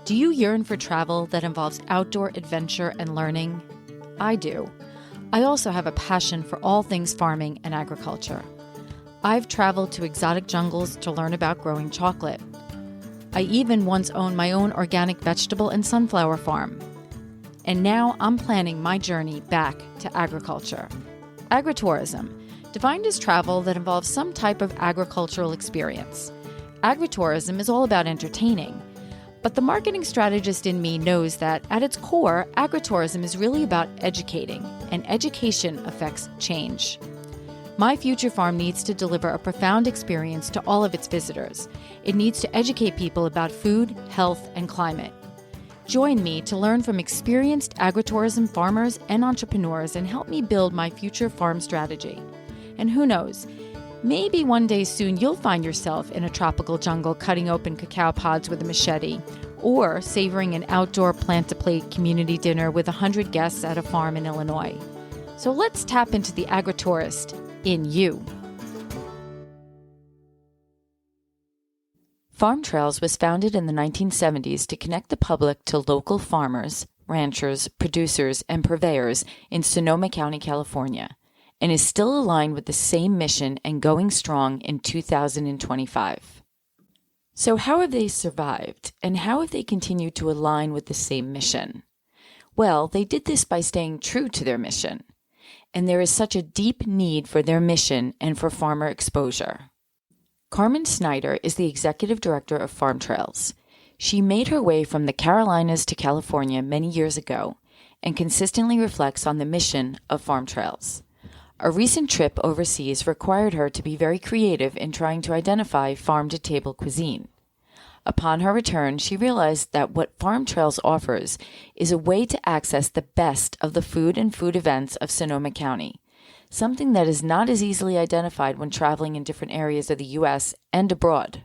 Do you yearn for travel that involves outdoor adventure and learning? I do. I also have a passion for all things farming and agriculture. I've traveled to exotic jungles to learn about growing chocolate. I even once owned my own organic vegetable and sunflower farm. And now I'm planning my journey back to agriculture. Agritourism, defined as travel that involves some type of agricultural experience. Agritourism is all about entertaining. But the marketing strategist in me knows that, at its core, agritourism is really about educating, and education affects change. My future farm needs to deliver a profound experience to all of its visitors. It needs to educate people about food, health, and climate. Join me to learn from experienced agritourism farmers and entrepreneurs and help me build my future farm strategy. And who knows, maybe one day soon you'll find yourself in a tropical jungle cutting open cacao pods with a machete, or savoring an outdoor plant-to-plate community dinner with 100 guests at a farm in Illinois. So let's tap into the agritourist in you. Farm Trails was founded in the 1970s to connect the public to local farmers, ranchers, producers, and purveyors in Sonoma County, California, and is still aligned with the same mission and going strong in 2025. So how have they survived, and how have they continued to align with the same mission? Well, they did this by staying true to their mission, and there is such a deep need for their mission and for farmer exposure. Carmen Snyder is the executive director of Farm Trails. She made her way from the Carolinas to California many years ago and consistently reflects on the mission of Farm Trails. A recent trip overseas required her to be very creative in trying to identify farm-to-table cuisine. Upon her return, she realized that what Farm Trails offers is a way to access the best of the food and food events of Sonoma County, something that is not as easily identified when traveling in different areas of the U.S. and abroad.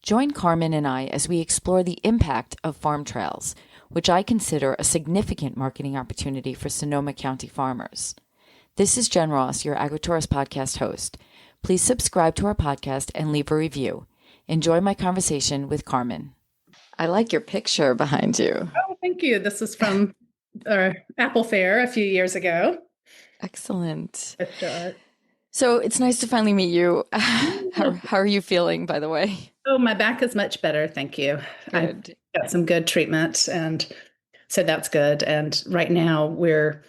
Join Carmen and I as we explore the impact of Farm Trails, which I consider a significant marketing opportunity for Sonoma County farmers. This is Jen Ross, your Agritourist podcast host. Please subscribe to our podcast and leave a review. Enjoy my conversation with Carmen. I like your picture behind you. Oh, thank you. This is from our Apple Fair a few years ago. Excellent. So it's nice to finally meet you. How are you feeling, by the way? Oh, my back is much better. Thank you. Good. I've got some good treatment, and so that's good. And right now we're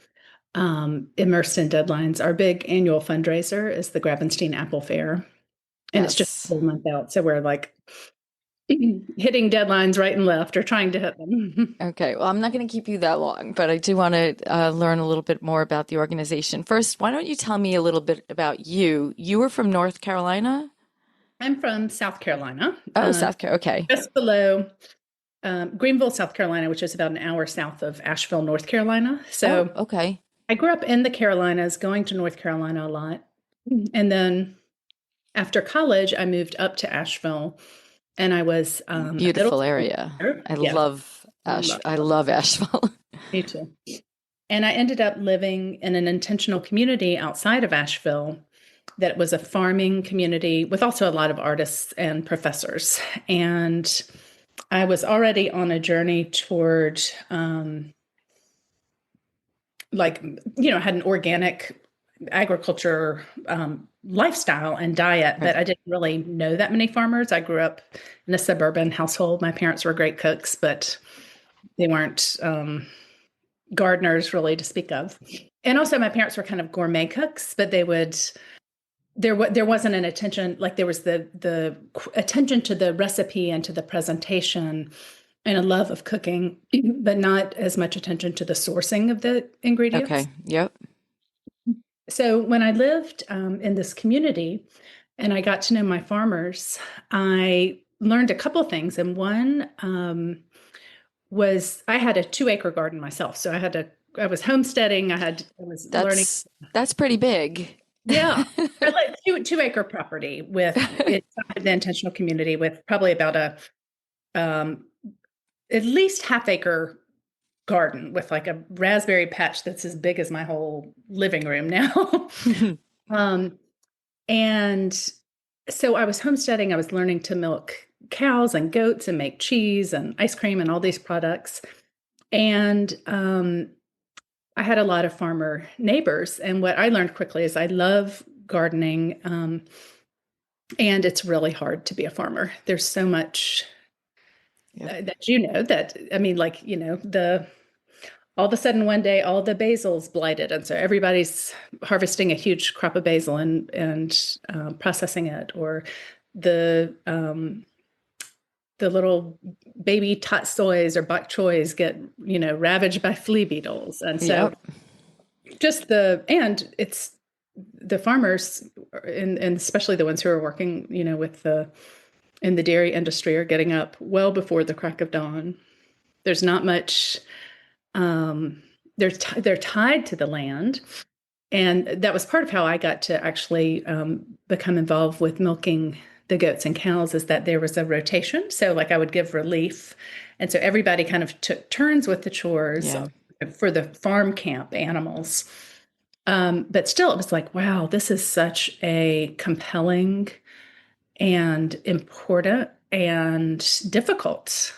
immersed in deadlines. Our big annual fundraiser is the Gravenstein Apple Fair, and It's just a month out. So we're like hitting deadlines right and left, or trying to hit them. Okay. Well, I'm not going to keep you that long, but I do want to learn a little bit more about the organization. First, why don't you tell me a little bit about you? You were from North Carolina? I'm from South Carolina. Oh, South Carolina. Okay. Just below Greenville, South Carolina, which is about an hour south of Asheville, North Carolina. So okay. I grew up in the Carolinas, going to North Carolina a lot. And then after college, I moved up to Asheville, and I was beautiful area. I love Asheville. Me too. And I ended up living in an intentional community outside of Asheville that was a farming community with also a lot of artists and professors. And I was already on a journey toward had an organic agriculture lifestyle and diet, but I didn't really know that many farmers. I grew up in a suburban household. My parents were great cooks, but they weren't gardeners really to speak of. And also my parents were kind of gourmet cooks, but there wasn't an attention, like there was the attention to the recipe and to the presentation and a love of cooking, but not as much attention to the sourcing of the ingredients. Okay. Yep. So when I lived in this community and I got to know my farmers, I learned a couple things. And one was I had a 2-acre garden myself. So I was homesteading. I was learning. That's pretty big. Yeah. Like 2-acre property with the intentional community with probably about at least half-acre garden with like a raspberry patch that's as big as my whole living room now. And so I was homesteading. I was learning to milk cows and goats and make cheese and ice cream and all these products. And I had a lot of farmer neighbors. And what I learned quickly is I love gardening. And it's really hard to be a farmer. There's so much that that, I mean, like, all of a sudden one day all the basil's blighted. And so everybody's harvesting a huge crop of basil and processing it, or the little baby tatsoys or bok choys get, ravaged by flea beetles. And so it's the farmers and especially the ones who are working, in the dairy industry are getting up well before the crack of dawn. There's not much, they're tied to the land. And that was part of how I got to actually become involved with milking the goats and cows, is that there was a rotation. So like I would give relief. And so everybody kind of took turns with the chores for the farm camp animals. But still, it was like, wow, this is such a compelling and important and difficult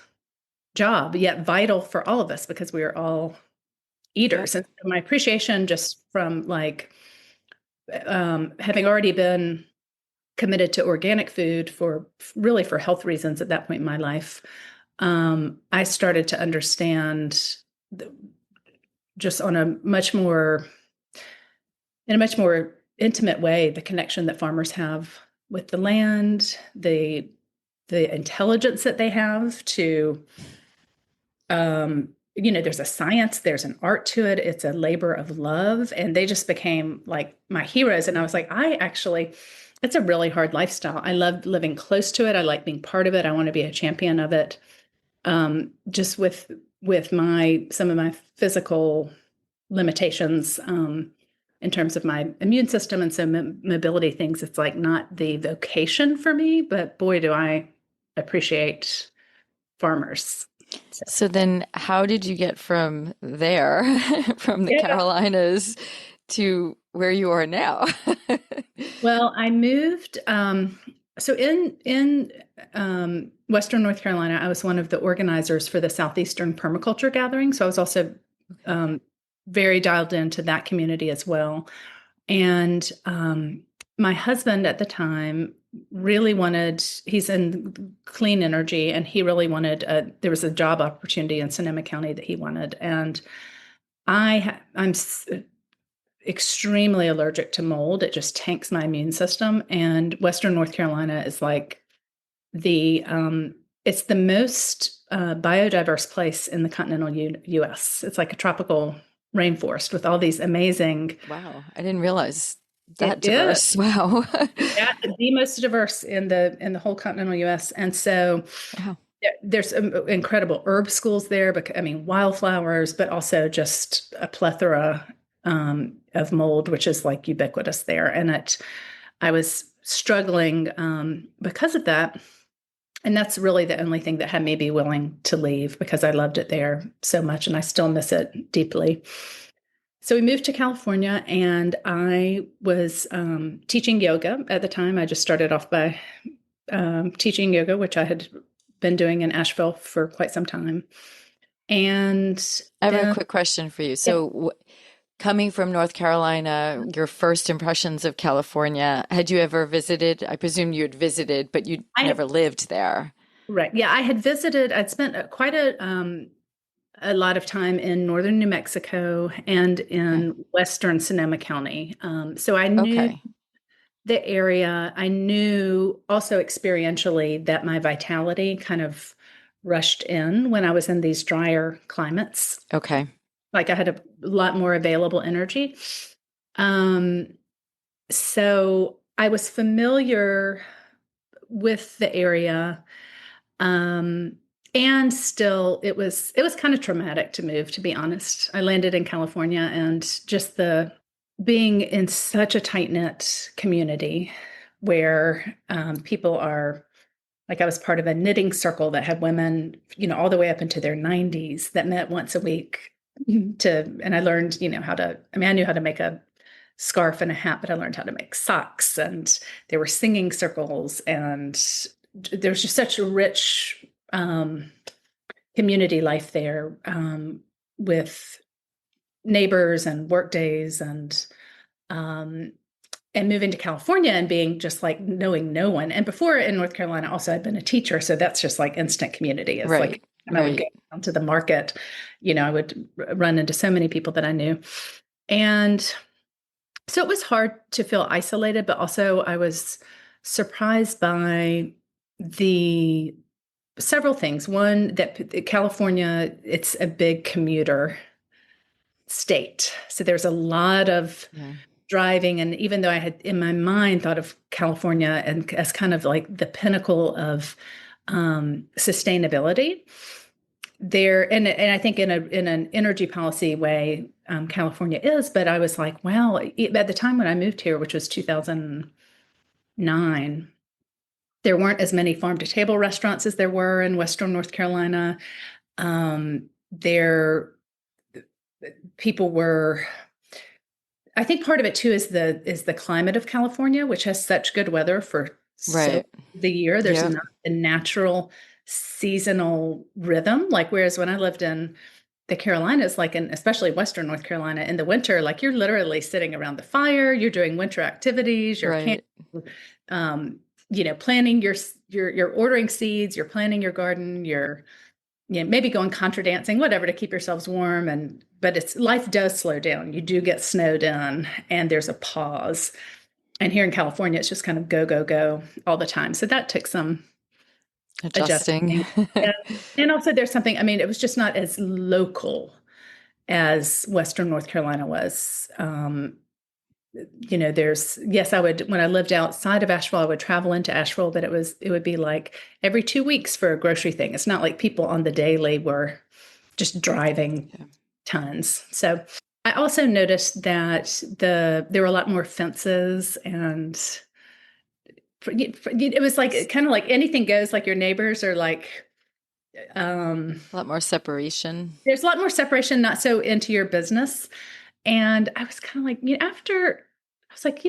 job, yet vital for all of us because we are all eaters. And my appreciation just from like having already been committed to organic food for health reasons at that point in my life, I started to understand just in a much more intimate way, the connection that farmers have with the land, the intelligence that they have to, there's a science, there's an art to it. It's a labor of love. And they just became like my heroes. And I was like, it's a really hard lifestyle. I love living close to it. I like being part of it. I want to be a champion of it. Just with some of my physical limitations, in terms of my immune system and some mobility things, it's like not the vocation for me, but boy, do I appreciate farmers. So then how did you get from there, from the Carolinas to where you are now? Well, I moved, so in Western North Carolina, I was one of the organizers for the Southeastern Permaculture Gathering. So I was also very dialed into that community as well. And my husband at the time really he's in clean energy, and he really wanted, there was a job opportunity in Sonoma County that he wanted. And I'm extremely allergic to mold. It just tanks my immune system. And Western North Carolina is like it's the most biodiverse place in the continental US. It's like a tropical rainforest with all these amazing. Wow, I didn't realize that diverse. Wow. Yeah, the most diverse in the whole continental US. And so there's incredible herb schools there, but I mean wildflowers, but also just a plethora of mold, which is like ubiquitous there. And I was struggling because of that. And that's really the only thing that had me be willing to leave, because I loved it there so much and I still miss it deeply. So we moved to California, and I was teaching yoga at the time. I just started off by teaching yoga, which I had been doing in Asheville for quite some time. And I have a quick question for you. So coming from North Carolina, your first impressions of California, had you ever visited? I presume you had visited, but you never lived there. Right. Yeah, I had visited. I'd spent quite a lot of time in northern New Mexico and in western Sonoma County. So I knew the area. I knew also experientially that my vitality kind of rushed in when I was in these drier climates. Okay. Like I had a lot more available energy. So I was familiar with the area. And still it was kind of traumatic to move, to be honest. I landed in California, and just being in such a tight-knit community where people are, like, I was part of a knitting circle that had women, all the way up into their 90s that met once a week and I learned, I knew how to make a scarf and a hat, but I learned how to make socks, and there were singing circles, and there's just such a rich community life there, with neighbors and work days, and moving to California and being just like knowing no one. And before in North Carolina, also I'd been a teacher, so that's just like instant community. It's like I would go down to the market, I would run into so many people that I knew, and so it was hard to feel isolated, but also I was surprised by the several things. One, that California, it's a big commuter state. So there's a lot of driving. And even though I had in my mind thought of California and as kind of like the pinnacle of sustainability, there, and I think in an energy policy way, California is, but I was like, wow, at the time when I moved here, which was 2009, there weren't as many farm to table restaurants as there were in Western North Carolina. People were, I think part of it too is the climate of California, which has such good weather for the year. There's not a natural seasonal rhythm. Like, whereas when I lived in the Carolinas, like especially Western North Carolina, in the winter, like you're literally sitting around the fire, you're doing winter activities, you're planting you're ordering seeds, you're planting your garden, you're maybe going contra dancing, whatever, to keep yourselves warm. But life does slow down. You do get snowed in and there's a pause. And here in California, it's just kind of go, go, go all the time. So that took some adjusting. And also there's something, I mean, it was just not as local as Western North Carolina was. I would, when I lived outside of Asheville, I would travel into Asheville, but it would be like every 2 weeks for a grocery thing. It's not like people on the daily were just driving tons. So I also noticed that there were a lot more fences, and it was like kind of like anything goes, like your neighbors are like, a lot more separation. There's a lot more separation, not so into your business. And I was kind of like, I was like,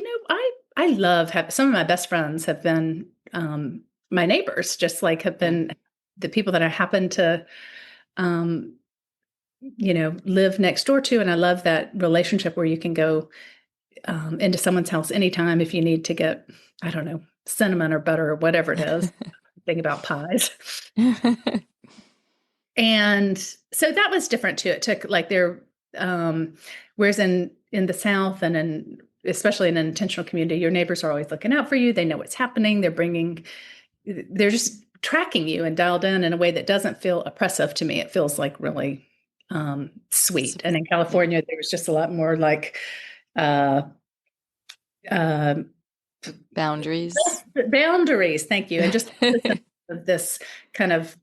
I love some of my best friends have been my neighbors, just like have been the people that I happen to, live next door to. And I love that relationship where you can go into someone's house anytime if you need to get, I don't know, cinnamon or butter or whatever it is. Think about pies. And so that was different too. It took like whereas in the South and especially in an intentional community, your neighbors are always looking out for you. They know what's happening. They're just tracking you and dialed in a way that doesn't feel oppressive to me. It feels like really sweet. And in California, there was just a lot more like boundaries. Thank you. And just this kind of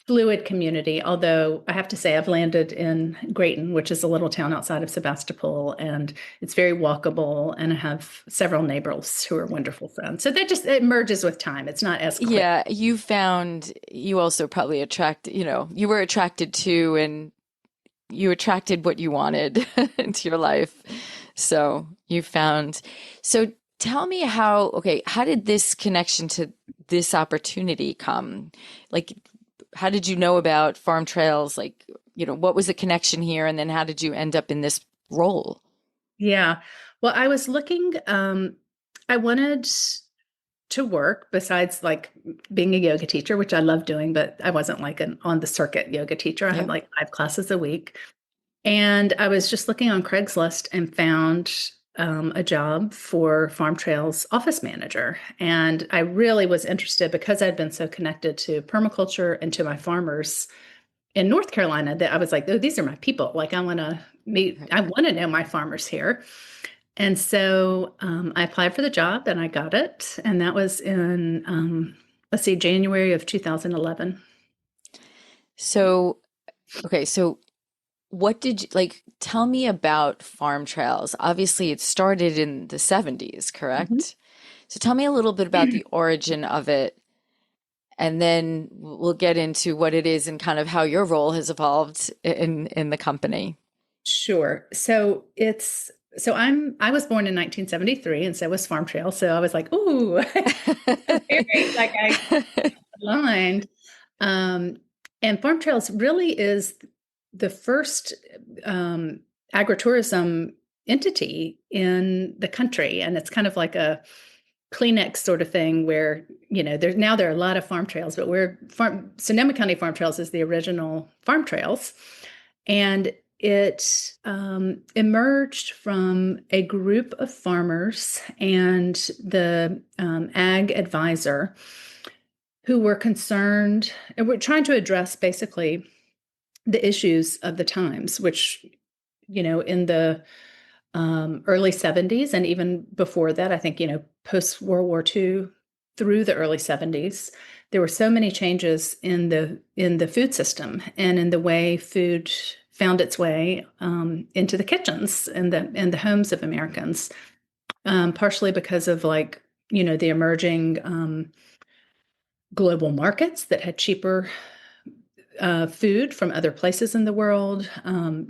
fluid community, although I have to say I've landed in Grayton, which is a little town outside of Sebastopol, and it's very walkable, and I have several neighbors who are wonderful friends. So it merges with time. It's not as quick. Yeah, you also probably you were attracted to, and you attracted what you wanted into your life. So tell me how did this connection to this opportunity come? Like, how did you know about farm trails? Like, what was the connection here? And then how did you end up in this role? Yeah. Well, I was looking, I wanted to work besides like being a yoga teacher, which I love doing, but I wasn't like an on the circuit yoga teacher. I had like 5 classes a week. And I was just looking on Craigslist and found a job for Farm Trails office manager. And I really was interested because I'd been so connected to permaculture and to my farmers in North Carolina that I was like, oh, these are my people. Like I want to know my farmers here. And so I applied for the job and I got it. And that was in, January of 2011. So what did you tell me about Farm Trails? Obviously, it started in the 70s, correct? Mm-hmm. So tell me a little bit about the origin of it, and then we'll get into what it is and kind of how your role has evolved in the company. Sure. So it's So I was born in 1973, and so was Farm Trail. So I was like, ooh, very like I aligned. Um, and Farm Trails really is the first agritourism entity in the country, and it's kind of like a Kleenex sort of thing where, there are a lot of farm trails, but Sonoma County Farm Trails is the original farm trails. And it emerged from a group of farmers and the ag advisor who were concerned and were trying to address basically the issues of the times, which, in the early 70s and even before that, I think, post World War II through the early 70s, there were so many changes in the food system and in the way food found its way into the kitchens and the homes of Americans, partially because of the emerging global markets that had cheaper food from other places in the world,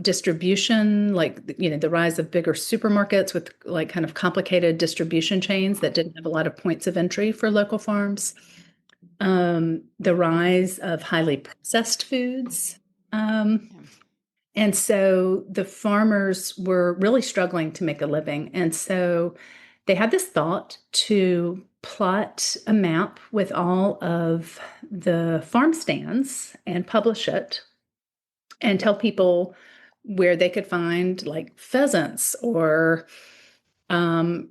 distribution, the rise of bigger supermarkets with kind of complicated distribution chains that didn't have a lot of points of entry for local farms, the rise of highly processed foods. And so the farmers were really struggling to make a living. And so they had this thought to plot a map with all of the farm stands and publish it and tell people where they could find pheasants or, chicken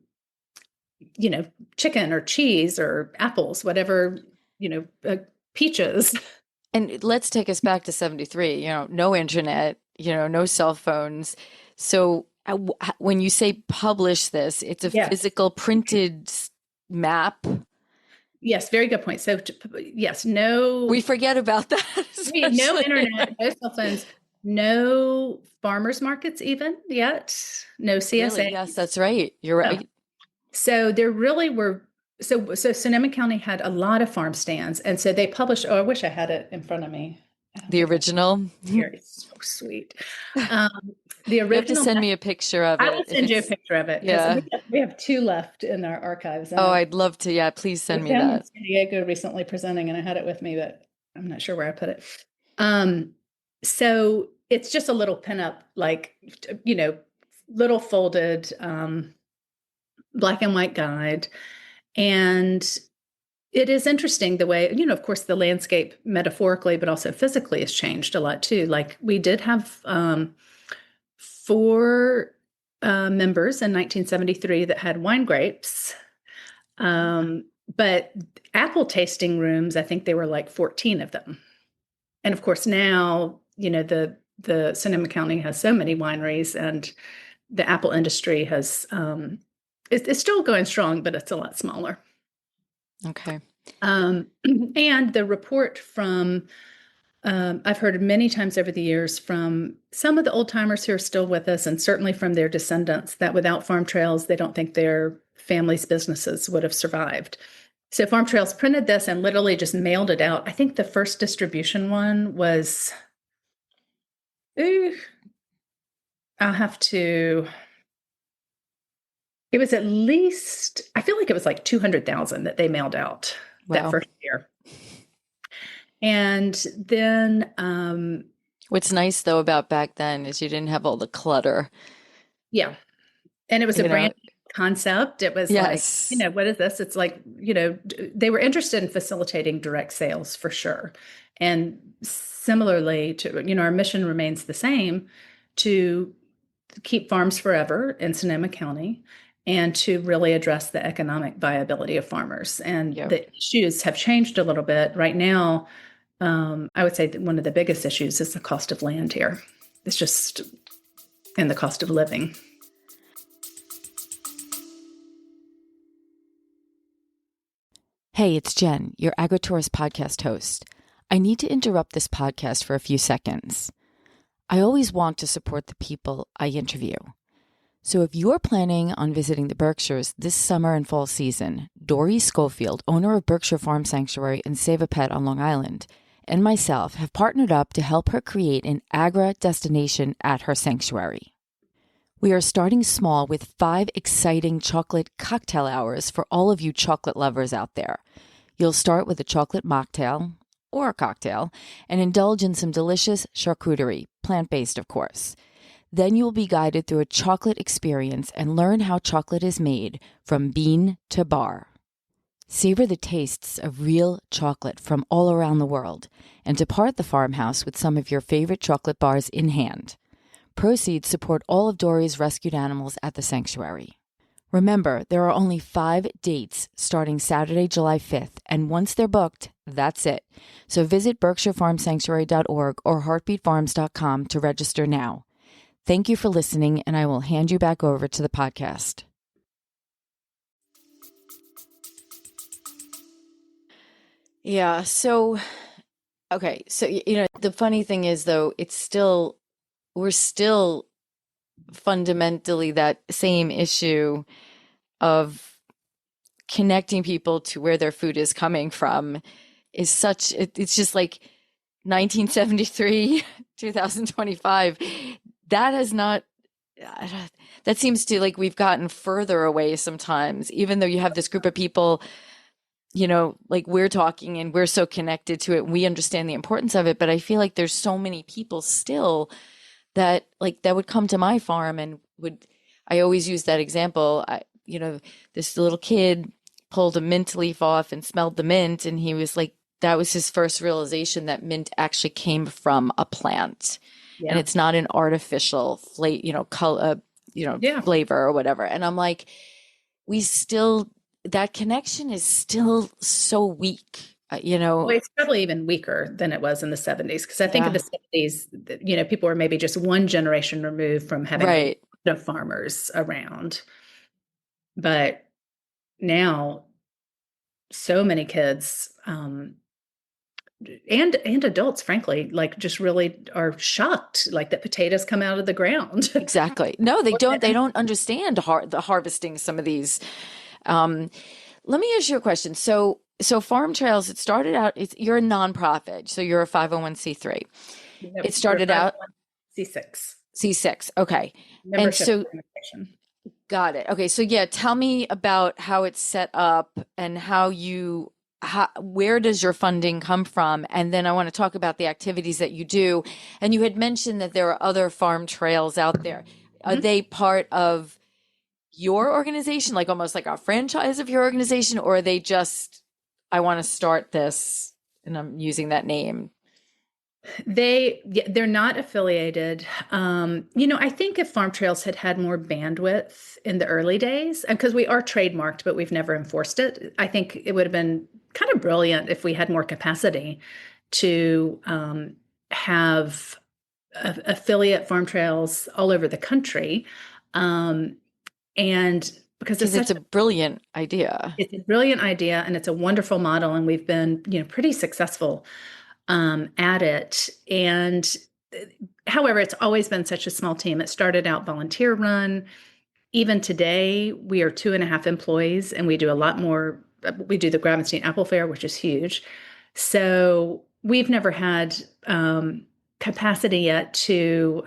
or cheese or apples, whatever, peaches. And let's take us back to 73, no internet, no cell phones. So when you say publish this, it's a physical printed map. Yes, very good point. So yes, no. We forget about that. No internet, no cell phones, no farmers markets even yet, no CSAs. Really? Yes, that's right. You're right. So there really were. So Sonoma County had a lot of farm stands, and so they published. Oh, I wish I had it in front of me. The original. Here, it's so sweet. The original. You have to send me a picture of it. I will send you a picture of it. Yeah. We have two left in our archives. Oh, I'd love to. Yeah, please send me that. I was in San Diego recently presenting, and I had it with me, but I'm not sure where I put it. So it's just a little pinup, little folded black and white guide. And it is interesting the way, of course, the landscape metaphorically, but also physically has changed a lot too. We did have 4 members in 1973 that had wine grapes. But apple tasting rooms, I think there were 14 of them. And of course, now, the Sonoma County has so many wineries, and the apple industry has, it's still going strong, but it's a lot smaller. Okay. And the report from, I've heard many times over the years from some of the old timers who are still with us, and certainly from their descendants, that without farm trails, they don't think their families' businesses would have survived. So Farm Trails printed this and literally just mailed it out. I think the first distribution one was, I'll have to, it was at least, I feel like it was 200,000 that they mailed out that first year. And then, what's nice though about back then is you didn't have all the clutter. Yeah. And it was a brand new concept. It was what is this? It's they were interested in facilitating direct sales for sure. And similarly to, our mission remains the same, to keep farms forever in Sonoma County and to really address the economic viability of farmers. And the issues have changed a little bit. Right now, I would say that one of the biggest issues is the cost of land here. It's just, and the cost of living. Hey, it's Jen, your AgriTourist podcast host. I need to interrupt this podcast for a few seconds. I always want to support the people I interview. So if you're planning on visiting the Berkshires this summer and fall season, Dory Schofield, owner of Berkshire Farm Sanctuary and Save a Pet on Long Island, and myself have partnered up to help her create an Agra destination at her sanctuary. We are starting small with 5 exciting chocolate cocktail hours for all of you chocolate lovers out there. You'll start with a chocolate mocktail or a cocktail and indulge in some delicious charcuterie, plant-based of course. Then you'll be guided through a chocolate experience and learn how chocolate is made from bean to bar. Savor the tastes of real chocolate from all around the world and depart the farmhouse with some of your favorite chocolate bars in hand. Proceeds support all of Dory's rescued animals at the sanctuary. Remember, there are only 5 dates starting Saturday, July 5th, and once they're booked, that's it. So visit berkshirefarmsanctuary.org or heartbeatfarms.com to register now. Thank you for listening, and I will hand you back over to the podcast. Yeah, so, okay, so, the funny thing is, though, we're still fundamentally that same issue of connecting people to where their food is coming from is it's just like 1973, 2025. That has not, that seems to like we've gotten further away sometimes, even though you have this group of people, like we're talking and we're so connected to it and we understand the importance of it. But I feel like there's so many people still that would come to my farm and I always use that example. This little kid pulled a mint leaf off and smelled the mint. And he was like, that was his first realization that mint actually came from a plant. Yeah. And it's not an artificial color, flavor or whatever. And I'm like, that connection is still so weak. Well, it's probably even weaker than it was in the 70s. Because I think in the 70s, people were maybe just one generation removed from having farmers around. But now, so many kids and adults, frankly, like just really are shocked, like that potatoes come out of the ground. Exactly. No, they don't. They don't understand the harvesting some of these. Let me ask you a question. So Farm Trails, it started out, you're a nonprofit, so you're a 501c3. Yep, it started out C6. C6. Okay. Membership and so got it. Okay. So yeah, tell me about how it's set up and where does your funding come from? And then I want to talk about the activities that you do. And you had mentioned that there are other farm trails out there. Mm-hmm. Are they part of your organization, like almost like a franchise of your organization, or are they just, I want to start this and I'm using that name? They're not affiliated. I think if Farm Trails had more bandwidth in the early days, because we are trademarked, but we've never enforced it, I think it would have been kind of brilliant if we had more capacity to have affiliate Farm Trails all over the country. And because it's a brilliant idea. It's a brilliant idea, and it's a wonderful model, and we've been, pretty successful at it. And however, it's always been such a small team. It started out volunteer run. Even today, we are 2.5 employees, and we do a lot more. We do the Gravenstein Apple Fair, which is huge. So we've never had capacity yet to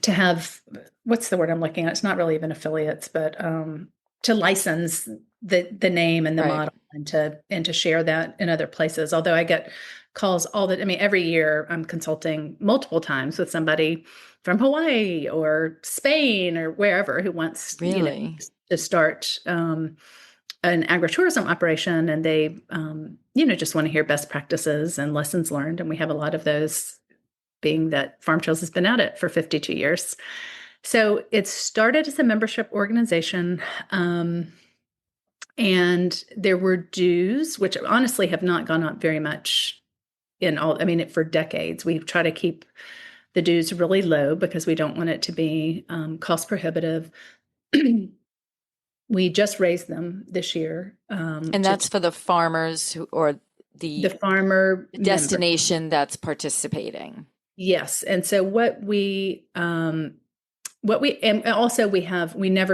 have, what's the word I'm looking at? It's not really even affiliates, but to license the name and the model and to share that in other places. Although I get calls every year I'm consulting multiple times with somebody from Hawaii or Spain or wherever who wants to start an agritourism operation, and they just want to hear best practices and lessons learned. And we have a lot of those, being that Farm Trails has been at it for 52 years. So it started as a membership organization, and there were dues, which honestly have not gone up very much for decades. We try to keep the dues really low because we don't want it to be cost prohibitive. We just raised them this year. And that's for the farmers or the farmer destination member that's participating. Yes. And so we never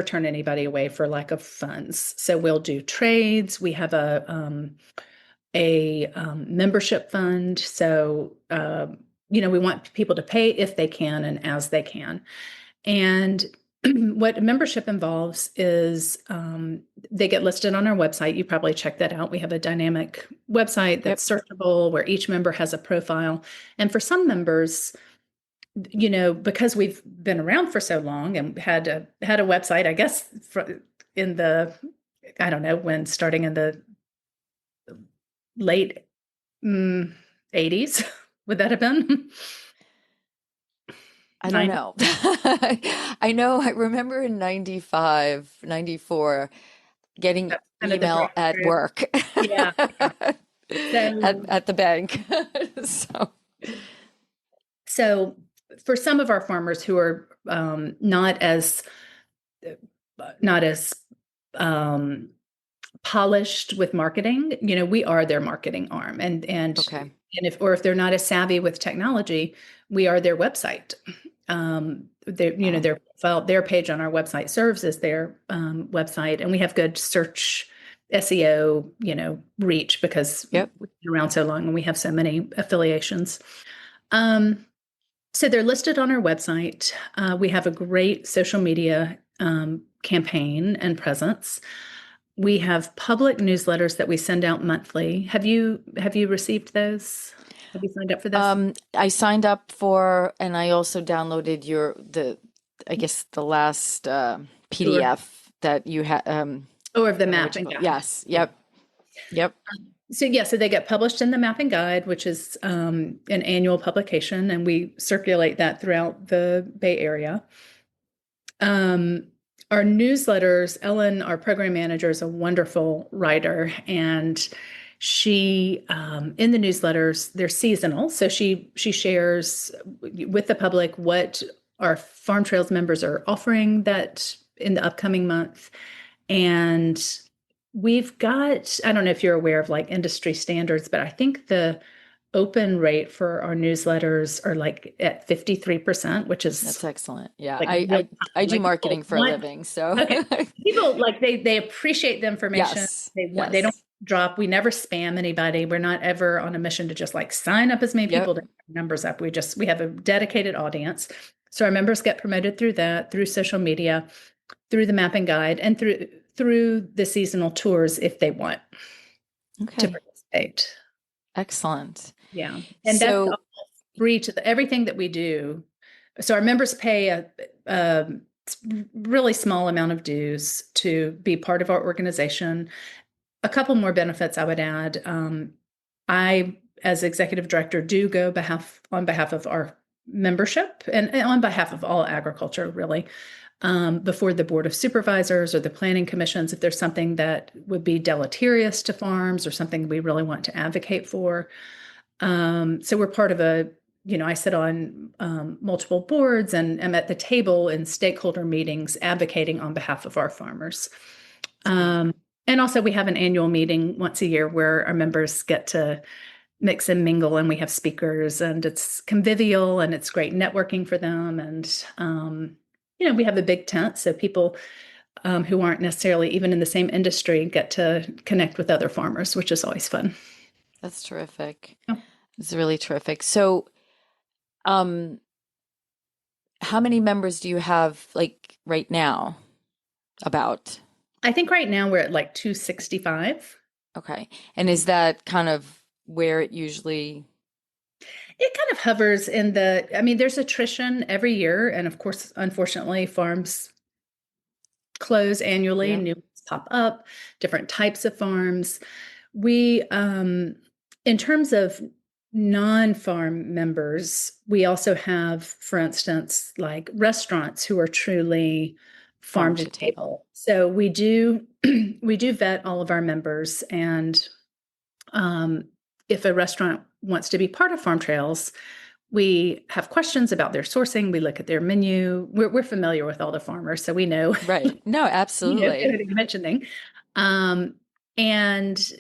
turn anybody away for lack of funds. So we'll do trades. We have a membership fund. So, we want people to pay if they can and as they can. And what membership involves is they get listed on our website. You probably check that out. We have a dynamic website that's searchable where each member has a profile. And for some members, because we've been around for so long and had a website, I guess, in the, I don't know, when starting in the late 80s, would that have been? I don't know. I remember in 95, 94, getting Kind of the email at breakthrough. work Yeah. at the bank. So for some of our farmers who are not as polished with marketing, we are their marketing arm, and Okay. if they're not as savvy with technology, we are their website. Their page on our website serves as their website, and we have good search SEO, reach because we've been around so long and we have so many affiliations. So they're listed on our website. We have a great social media campaign and presence. We have public newsletters that we send out monthly. Have you received those? Have you signed up for this? I signed up for, and I also downloaded the last PDF that you had. Of the mapping guide. Yes. Yep. So they get published in the mapping guide, which is an annual publication, and we circulate that throughout the Bay Area. Our newsletters, Ellen, our program manager, is a wonderful writer, and she, in the newsletters, they're seasonal. So she shares with the public what our Farm Trails members are offering that in the upcoming month. And we've got, I don't know if you're aware of like industry standards, but I think the open rate for our newsletters are like at 53%, which is that's excellent. Yeah. like, I do marketing for a living. So people they appreciate the information. Yes. They don't drop. We never spam anybody. We're not ever on a mission to just like sign up as many people to get numbers up. We have a dedicated audience. So our members get promoted through that, through social media, through the mapping guide, and through the seasonal tours if they want to participate. Excellent. Yeah. And so, that's free to everything that we do. So our members pay a really small amount of dues to be part of our organization. A couple more benefits I would add. I, as executive director, do go on behalf of our membership and on behalf of all agriculture, really, before the board of supervisors or the planning commissions, if there's something that would be deleterious to farms or something we really want to advocate for. So we're part of I sit on multiple boards and am at the table in stakeholder meetings advocating on behalf of our farmers. And also we have an annual meeting once a year where our members get to mix and mingle, and we have speakers, and it's convivial and it's great networking for them. And, we have a big tent, so people who aren't necessarily even in the same industry get to connect with other farmers, which is always fun. That's terrific. Yeah. It's really terrific. So, how many members do you have like right now? About? I think right now we're at like 265. Okay. And is that kind of where it usually? It kind of hovers there's attrition every year. And of course, unfortunately, farms close annually, new ones pop up, different types of farms. We, in terms of non-farm members, we also have, for instance, like restaurants who are truly farm to table. So we do vet all of our members, and if a restaurant wants to be part of Farm Trails, we have questions about their sourcing. We look at their menu. We're familiar with all the farmers, so we know. Right. No, absolutely. Mentioning. And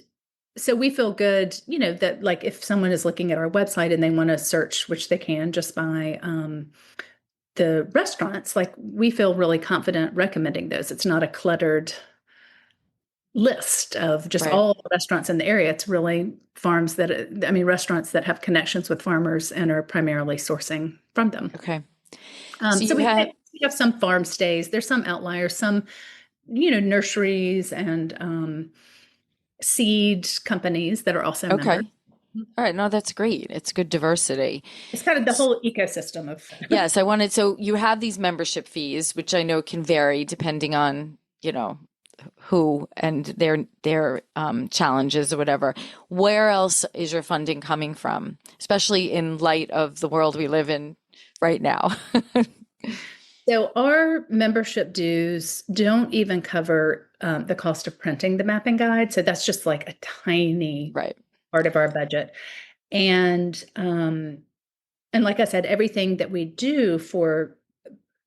so we feel good, that like if someone is looking at our website and they want to search, which they can just by the restaurants, like we feel really confident recommending those. It's not a cluttered list of just all the restaurants in the area. It's really restaurants that have connections with farmers and are primarily sourcing from them. Okay. So we We have some farm stays. There's some outliers, some, nurseries and seed companies that are also members. Okay. All right. No, that's great. It's good diversity. It's kind of the whole ecosystem of. Yes, I wanted, so you have these membership fees, which I know can vary depending on, who and their challenges or whatever. Where else is your funding coming from, especially in light of the world we live in right now? So our membership dues don't even cover the cost of printing the mapping guide. So that's just like a tiny Right. part of our budget. And like I said, everything that we do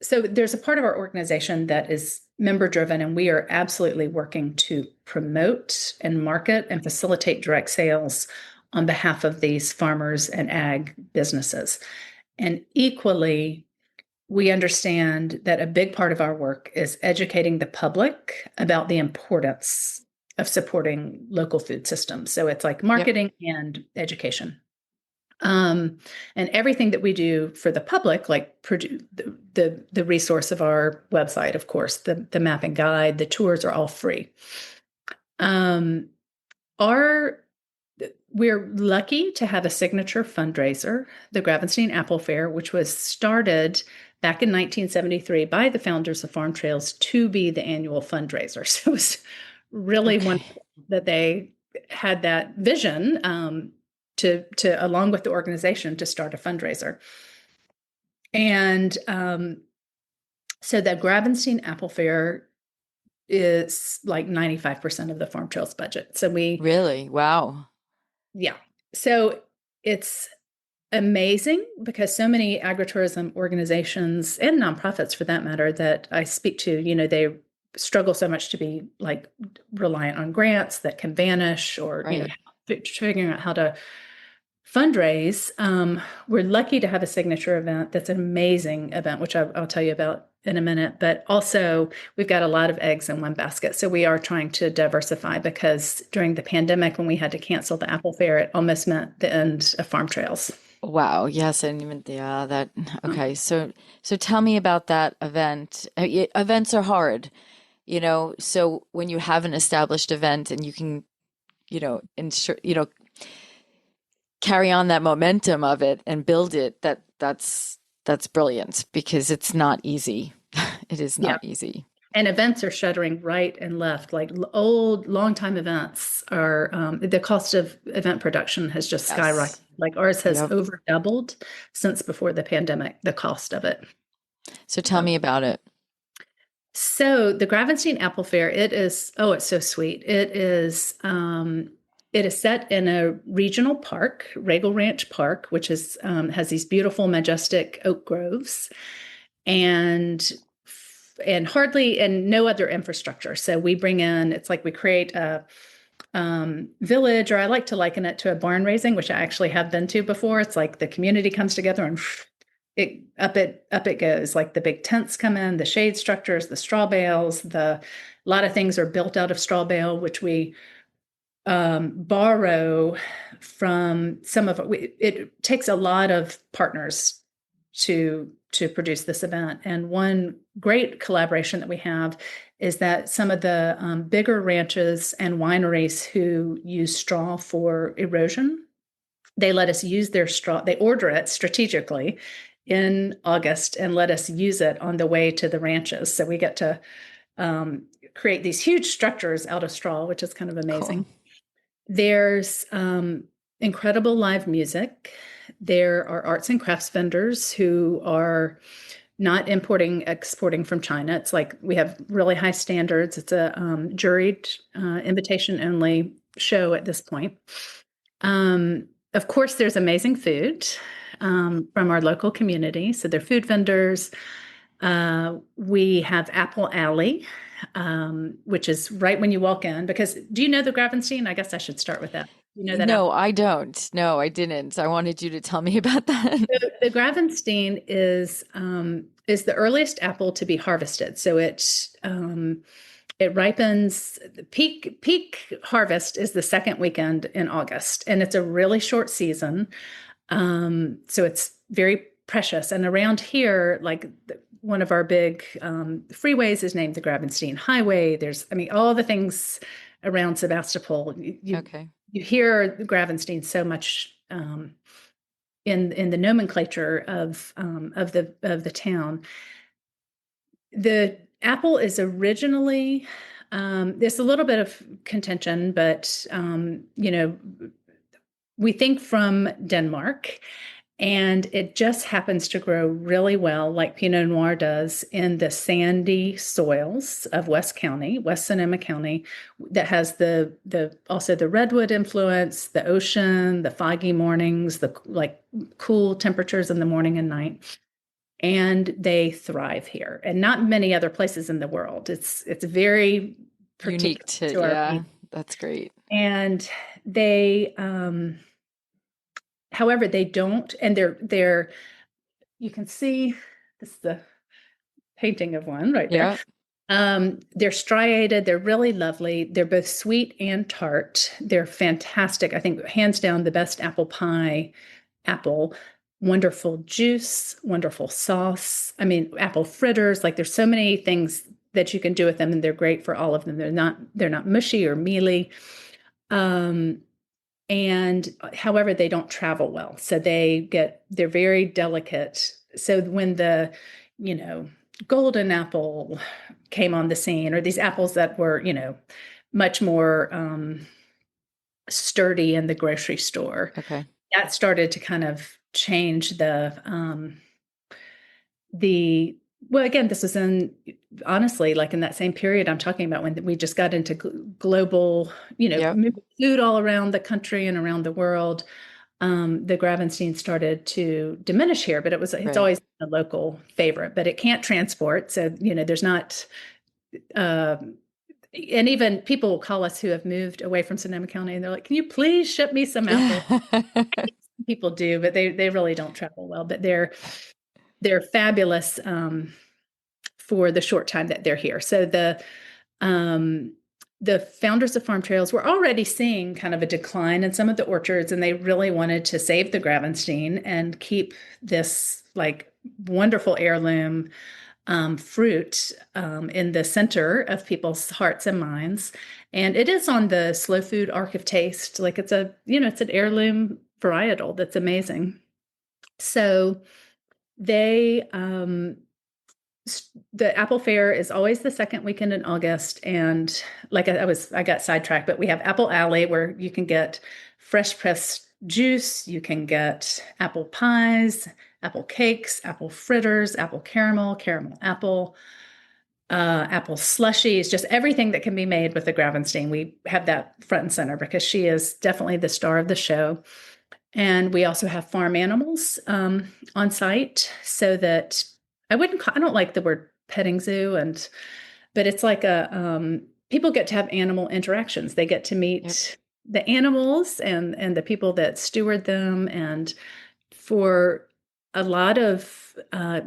so there's a part of our organization that is member driven, and we are absolutely working to promote and market and facilitate direct sales on behalf of these farmers and ag businesses. And equally, we understand that a big part of our work is educating the public about the importance of supporting local food systems. So it's like marketing and education. And everything that we do for the public, like the resource of our website, of course, the mapping guide, the tours are all free. We're lucky to have a signature fundraiser, the Gravenstein Apple Fair, which was started back in 1973 by the founders of Farm Trails to be the annual fundraiser. So it was really wonderful that they had that vision to along with the organization to start a fundraiser. And so the Gravenstein Apple Fair is like 95% of the Farm Trails budget. So Really? Wow. Yeah. So it's amazing because so many agritourism organizations and nonprofits for that matter that I speak to, they struggle so much to be like reliant on grants that can vanish or, Right. figuring out how to fundraise. We're lucky to have a signature event that's an amazing event, which I'll tell you about in a minute. But also, we've got a lot of eggs in one basket. So we are trying to diversify because during the pandemic, when we had to cancel the Apple Fair, it almost meant the end of Farm Trails. Wow. Yes. And even that. Okay. So tell me about that event. Events are hard, so when you have an established event and you can, ensure, carry on that momentum of it and build it, that's brilliant because it's not easy. It is not easy. And events are shuttering right and left. Like old, long-time events are, the cost of event production has just skyrocketed. Like ours has over doubled since before the pandemic, the cost of it. So tell me about it. So the Gravenstein Apple Fair, it's so sweet. It is set in a regional park, Regal Ranch Park, which is has these beautiful, majestic oak groves, and no other infrastructure. So we bring in, it's like we create a village, or I like to liken it to a barn raising, which I actually have been to before. It's like the community comes together and up it goes. Like the big tents come in, the shade structures, the straw bales, a lot of things are built out of straw bale, which we borrow from some of it. It takes a lot of partners to produce this event. And one great collaboration that we have is that some of the bigger ranches and wineries who use straw for erosion, they let us use their straw. They order it strategically in August and let us use it on the way to the ranches. So we get to create these huge structures out of straw, which is kind of amazing. Cool. There's incredible live music. There are arts and crafts vendors who are not exporting from China. It's like we have really high standards. It's a juried, invitation-only show at this point. Of course, there's amazing food from our local community. So they're food vendors. We have Apple Alley, which is right when you walk in. Because do you know the Gravenstein? I guess I should start with that. You know that? No, I don't. No, I didn't. I wanted you to tell me about that. The Gravenstein is the earliest apple to be harvested. So it ripens. The peak harvest is the second weekend in August, and it's a really short season. So it's very precious. And around here, like one of our big freeways is named the Gravenstein Highway. All the things around Sebastopol. Okay. You hear Gravenstein so much in the nomenclature of the town. The apple is originally there's a little bit of contention, but we think from Denmark, and it just happens to grow really well, like Pinot Noir does, in the sandy soils of West Sonoma County, that has also the redwood influence, the ocean, the foggy mornings, the like cool temperatures in the morning and night. And they thrive here, and not many other places in the world. It's very Unique particular to our people. That's great. And they however, they don't, and they're you can see this is the painting of one right there. They're striated, they're really lovely. They're both sweet and tart. They're fantastic. I think hands down the best apple pie apple. Wonderful juice, wonderful sauce. Apple fritters, like there's so many things that you can do with them, and they're great for all of them. They're not mushy or mealy. And however, they don't travel well. So they're very delicate. So when the, golden apple came on the scene, or these apples that were, much more sturdy in the grocery store, okay, that started to kind of change well, again, this was honestly, like in that same period I'm talking about, when we just got into global, moving food all around the country and around the world. The Gravenstein started to diminish here, but it's always a local favorite, but it can't transport. So, there's not, and even people will call us who have moved away from Sonoma County, and they're like, can you please ship me some apples? People do, but they really don't travel well, but they're fabulous for the short time that they're here. So the founders of Farm Trails were already seeing kind of a decline in some of the orchards, and they really wanted to save the Gravenstein and keep this like wonderful heirloom fruit in the center of people's hearts and minds. And it is on the Slow Food Arc of Taste. Like it's an heirloom varietal that's amazing. So the Apple Fair is always the second weekend in August. And like I got sidetracked, but we have Apple Alley, where you can get fresh pressed juice, you can get apple pies, apple cakes, apple fritters, apple caramel apple, apple slushies, just everything that can be made with the Gravenstein. We have that front and center because she is definitely the star of the show. And we also have farm animals on site, so that I don't like the word petting zoo, but it's like people get to have animal interactions. They get to meet the animals and the people that steward them. And for a lot of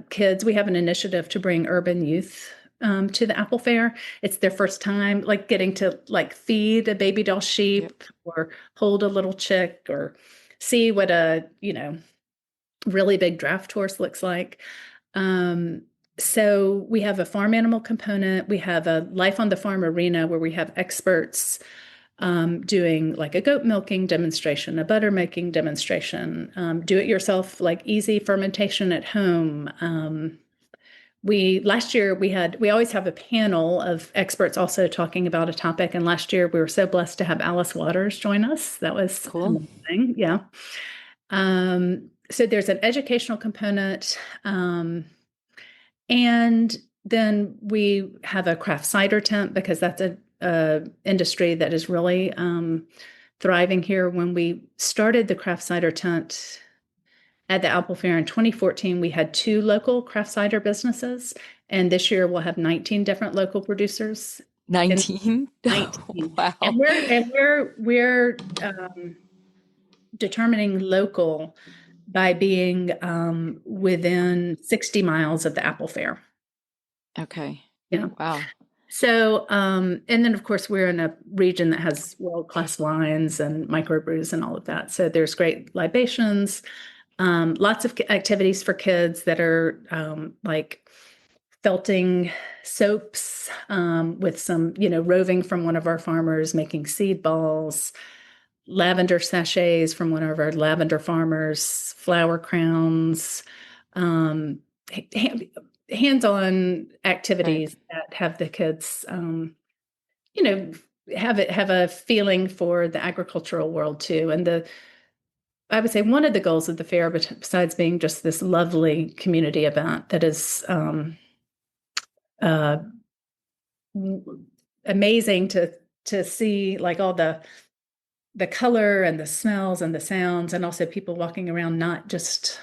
kids, we have an initiative to bring urban youth to the Apple Fair. It's their first time, like getting to like feed a baby doll sheep or hold a little chick or see what a, really big draft horse looks like. So we have a farm animal component. We have a life on the farm arena where we have experts doing like a goat milking demonstration, a butter making demonstration, do it yourself, like easy fermentation at home. Last year we always have a panel of experts also talking about a topic. And last year we were so blessed to have Alice Waters join us. That was cool. Amazing. Yeah. So there's an educational component. And then we have a craft cider tent, because that's a industry that is really thriving here. When we started the craft cider tent at the Apple Fair in 2014, we had 2 local craft cider businesses, and this year we'll have 19 different local producers. 19? 19. Wow. And we're determining local by being within 60 miles of the Apple Fair. Okay. Yeah. Wow. So, and then of course we're in a region that has world-class wines and microbrews and all of that. So there's great libations, lots of activities for kids that are like felting soaps with some, roving from one of our farmers, making seed balls, lavender sachets from one of our lavender farmers, flower crowns, um, ha- hands-on Right. activities that have the kids, you know, have a feeling for the agricultural world too. And I would say one of the goals of the fair, besides being just this lovely community event that is uh, amazing to see, like all the color and the smells and the sounds, and also people walking around, not just,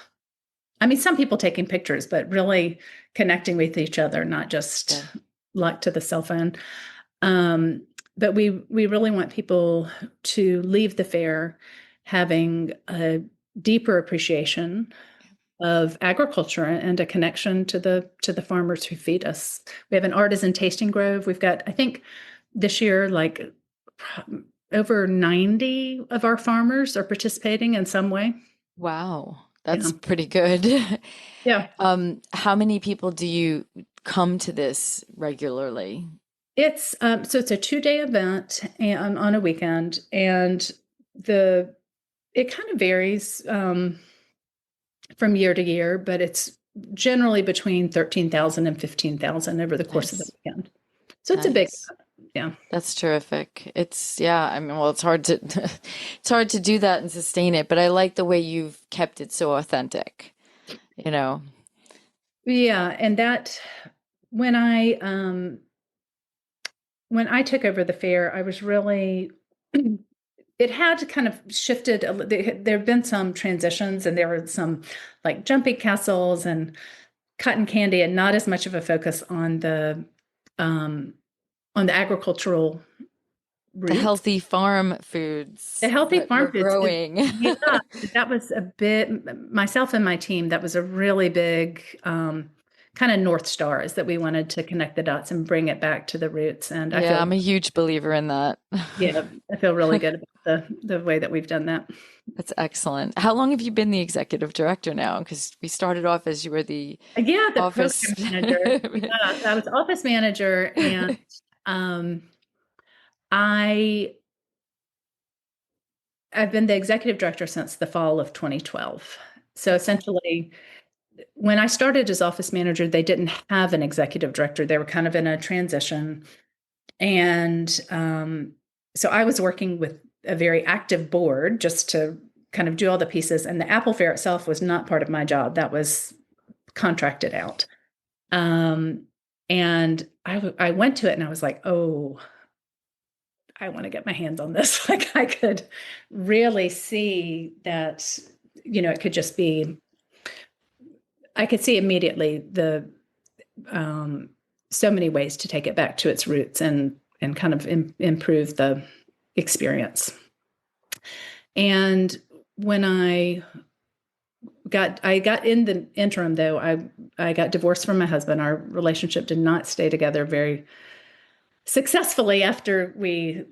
I mean, some people taking pictures, but really connecting with each other, not just Yeah. locked to the cell phone. Um, but we really want people to leave the fair having a deeper appreciation of agriculture and a connection to the farmers who feed us. We have an artisan tasting grove. We've got, I think, this year, like over 90 of our farmers are participating in some way. Wow. Yeah. That's pretty good. Yeah. How many people do you come to this regularly? It's so it's a 2-day event and on a weekend, and the it kind of varies from year to year, but it's generally between 13,000 and 15,000 over the course of the Nice. weekend. So it's a big, Nice. yeah. That's terrific. It's yeah, I mean, well, it's hard to it's hard to do that and sustain it, but I like the way you've kept it so authentic, you know. Yeah, and that when I um when I took over the fair, I was really it had kind of shifted. There have been some transitions, and there were some like jumping castles and cotton candy, and not as much of a focus um, on the agricultural The roots. healthy farm The foods healthy that farm you're foods is, growing. yeah, that was a bit, myself and my team, that was a really big kind of North Star, is that we wanted to connect the dots and bring it back to the roots. And I Yeah, feel, I'm a huge believer in that. yeah, I feel really good about the way that we've done that. That's excellent. How long have you been the executive director now? Because we started off as you were the Yeah, the office. program manager. Yeah, I was office manager, and um, I I've been the executive director since the fall of 2012. So Okay. essentially, when I started as office manager, they didn't have an executive director. They were kind of in a transition. And so I was working with a very active board just to kind of do all the pieces. And the Apple Fair itself was not part of my job, that was contracted out. Um, and I went to it and I was like, oh, I want to get my hands on this. Like I could really see that, it could just be, I could see immediately the um, so many ways to take it back to its roots and kind of improve the experience. And when I got in the interim, though, I got divorced from my husband. Our relationship did not stay together very successfully after we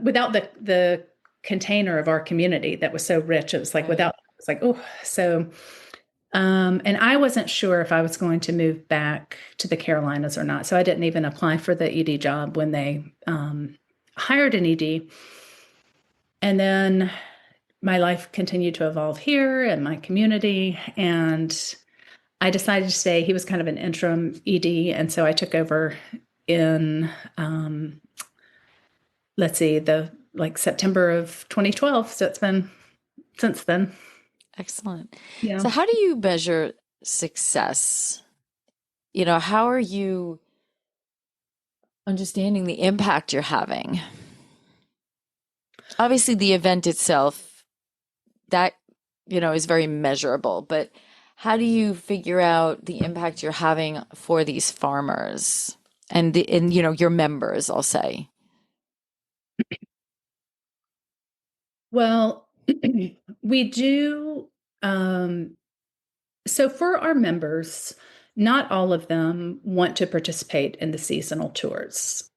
without the container of our community that was so rich. It was like Right. without, it's like, oh, so and I wasn't sure if I was going to move back to the Carolinas or not. So I didn't even apply for the ED job when they hired an ED. And then my life continued to evolve here and my community. And I decided to stay. He was kind of an interim ED. And so I took over in, let's see, the like September of 2012. So it's been since then. Excellent. Yeah. So how do you measure success? How are you understanding the impact you're having? Obviously, the event itself, that, is very measurable, but how do you figure out the impact you're having for these farmers and your members, I'll say? Well, we do. Um, so for our members, not all of them want to participate in the seasonal tours,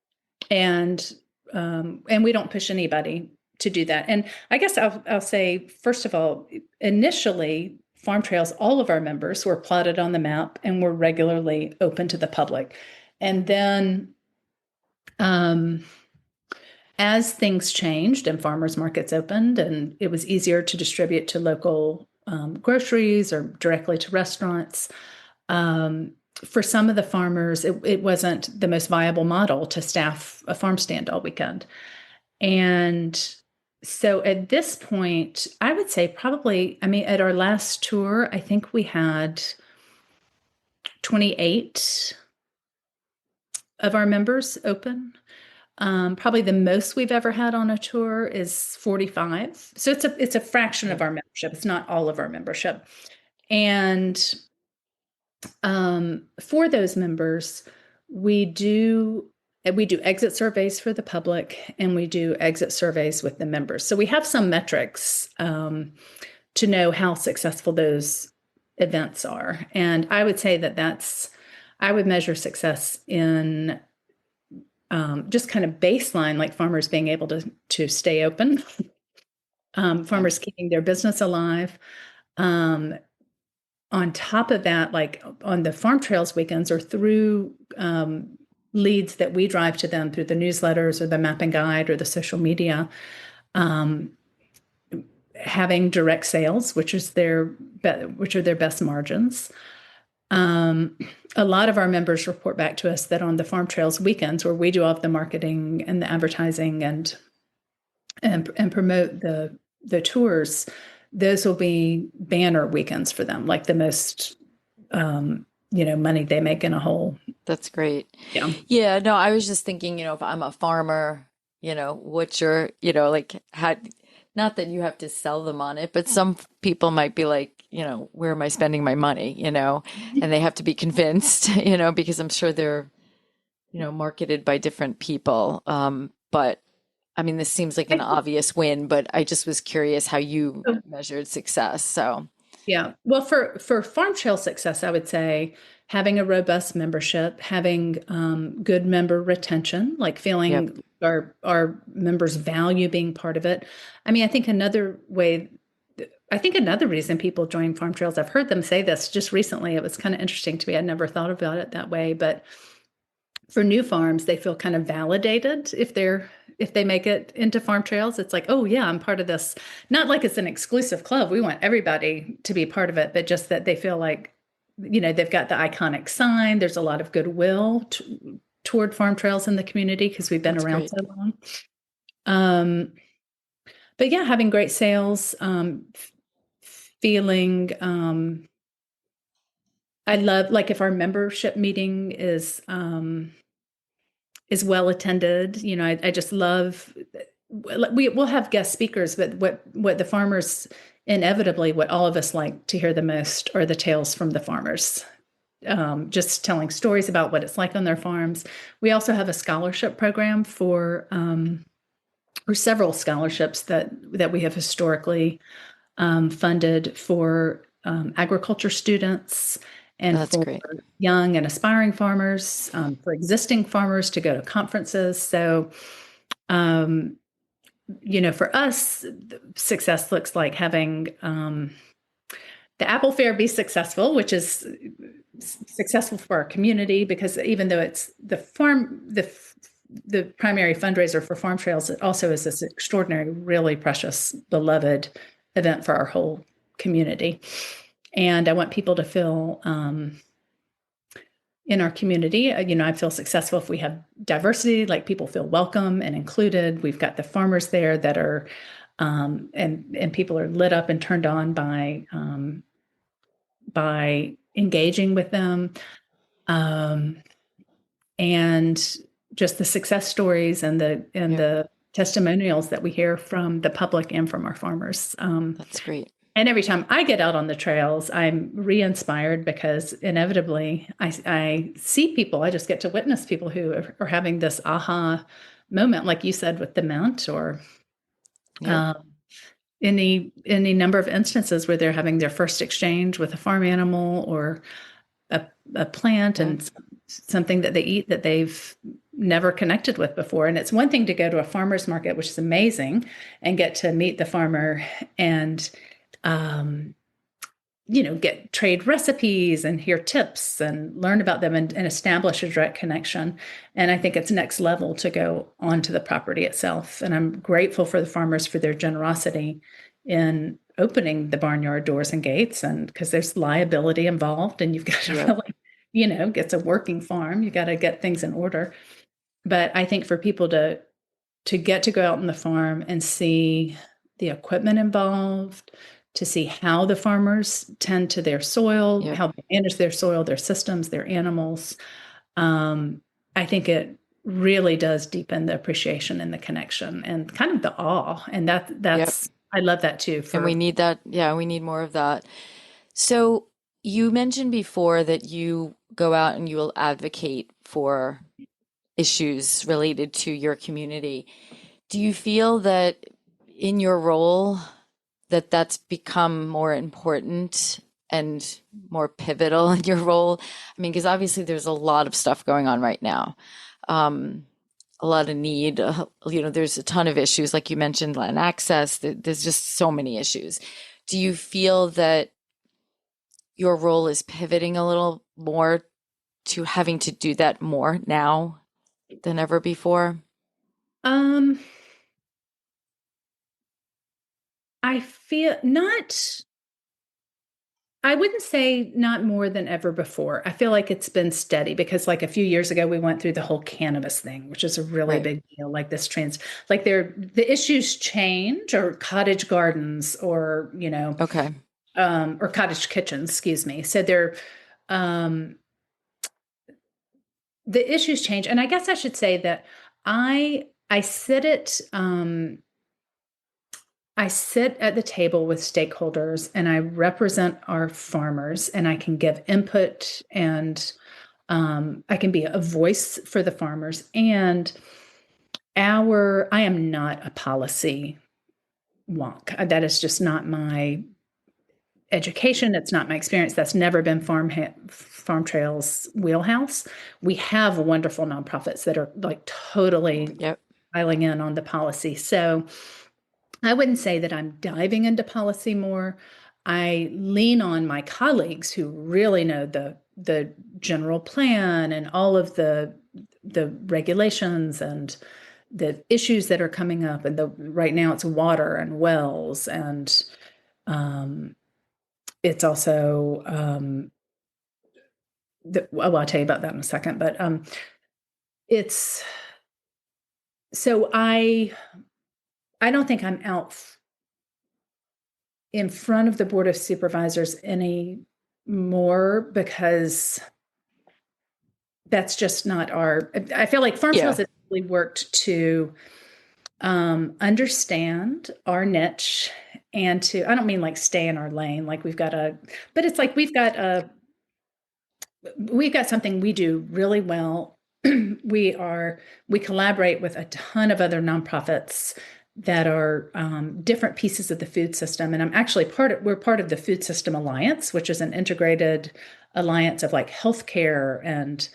and we don't push anybody to do that. And I guess I'll say, first of all, initially farm trails, all of our members were plotted on the map and were regularly open to the public. And then as things changed and farmers markets opened and it was easier to distribute to local groceries or directly to restaurants, for some of the farmers, it wasn't the most viable model to staff a farm stand all weekend. And so at this point, I would say probably, I mean, at our last tour, I think we had 28 of our members open. Probably the most we've ever had on a tour is 45. So it's a fraction of our membership. It's not all of our membership. And for those members, we do exit surveys for the public, and we do exit surveys with the members. So we have some metrics to know how successful those events are. And I would say I would measure success in just kind of baseline, like farmers being able to stay open, farmers keeping their business alive. On top of that, like on the farm trails weekends or through leads that we drive to them through the newsletters or the map and guide or the social media, having direct sales, which are their best margins. A lot of our members report back to us that on the farm trails weekends, where we do all of the marketing and the advertising and promote the tours, those will be banner weekends for them, like the most money they make in a whole. That's great. Yeah. Yeah. No, I was just thinking, if I'm a farmer, what's your, not that you have to sell them on it, but some people might be like, where am I spending my money, and they have to be convinced, because I'm sure they're, marketed by different people. But I mean, this seems like an obvious win, but I just was curious how you measured success. So, yeah. Well, for farm trail success, I would say having a robust membership, having good member retention, like feeling our members value being part of it. I mean, I think another reason people join farm trails, I've heard them say this just recently. It was kind of interesting to me. I'd never thought about it that way, but for new farms, they feel kind of validated if they make it into farm trails. It's like, oh yeah, I'm part of this. Not like it's an exclusive club. We want everybody to be part of it, but just that they feel like, they've got the iconic sign. There's a lot of goodwill toward farm trails in the community because we've been around so long. But yeah, having great sales, feeling, I love, like, if our membership meeting is well attended, I just love, we'll have guest speakers, but what the farmers, inevitably, what all of us like to hear the most are the tales from the farmers, just telling stories about what it's like on their farms. We also have a scholarship program or several scholarships that we have historically funded for agriculture students and for great. Young and aspiring farmers, for existing farmers to go to conferences. So, for us, success looks like having the Apple Fair be successful, which is successful for our community, because even though it's the primary fundraiser for farm trails, it also is this extraordinary, really precious, beloved event for our whole community. And I want people to feel in our community, I feel successful if we have diversity, like people feel welcome and included. We've got the farmers there that are, and people are lit up and turned on by engaging with them. And just the success stories and the testimonials that we hear from the public and from our farmers. That's great. And every time I get out on the trails, I'm re-inspired because inevitably I see people, I just get to witness people who are having this aha moment, like you said, with the Mount, or any number of instances where they're having their first exchange with a farm animal or a plant and something that they eat that they've never connected with before. And it's one thing to go to a farmer's market, which is amazing, and get to meet the farmer and get trade recipes and hear tips and learn about them and establish a direct connection. And I think it's next level to go onto the property itself. And I'm grateful for the farmers for their generosity in opening the barnyard doors and gates, and because there's liability involved and you've got to Yep. really, it's a working farm. You got to get things in order. But I think for people to get to go out on the farm and see the equipment involved, to see how the farmers tend to their soil, Yep. how they manage their soil, their systems, their animals. I think it really does deepen the appreciation and the connection and kind of the awe. And Yep. I love that too. And we need that. Yeah, we need more of that. So you mentioned before that you go out and you will advocate for issues related to your community. Do you feel that in your role that that's become more important and more pivotal in your role? I mean, because obviously there's a lot of stuff going on right now. A lot of need, there's a ton of issues, like you mentioned, land access. There's just so many issues. Do you feel that your role is pivoting a little more to having to do that more now than ever before? Um, I feel not, I wouldn't say not more than ever before. I feel like it's been steady because like a few years ago we went through the whole cannabis thing, which is a really Right. big deal. Like the issues change, or cottage gardens, or Okay. or cottage kitchens, excuse me. So um the issues change. And I guess I should say that I sit I sit at the table with stakeholders and I represent our farmers, and I can give input, and I can be a voice for the farmers. And I am not a policy wonk. That is just not my education. It's not my experience. That's never been Farm Trail's wheelhouse. We have wonderful nonprofits that are like totally Yep. piling in on the policy. So I wouldn't say that I'm diving into policy more. I lean on my colleagues who really know the general plan and all of the regulations and the issues that are coming up. And right now it's water and wells, and it's also well, I'll tell you about that in a second. But it's so I don't think I'm out in front of the Board of Supervisors any more, because that's just not I feel like Farm Trails Yeah. has really worked to understand our niche, and I don't mean like stay in our lane, like but it's like we've got something we do really well. We collaborate with a ton of other nonprofits that are different pieces of the food system. And we're part of the Food System Alliance, which is an integrated alliance of like healthcare and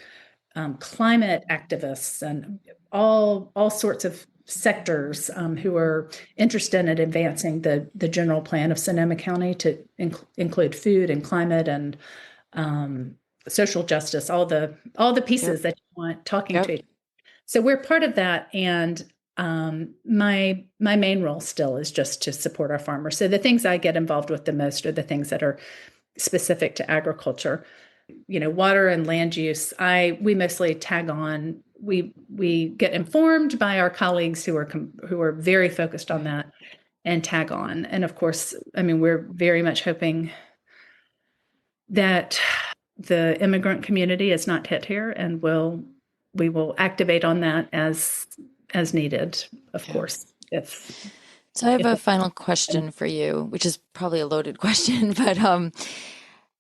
climate activists and all sorts of sectors who are interested in advancing the general plan of Sonoma County to include food and climate and social justice, all the Yep. pieces that you want talking Yep. to. So we're part of that, and my main role still is just to support our farmers. So the things I get involved with the most are the things that are specific to agriculture. Water and land use. We mostly tag on. We get informed by our colleagues who are very focused on that and tag on. And of course, I mean, we're very much hoping that the immigrant community is not hit here, and we will activate on that as needed, of Yeah. course. If So I have if a final question for you, which is probably a loaded question, but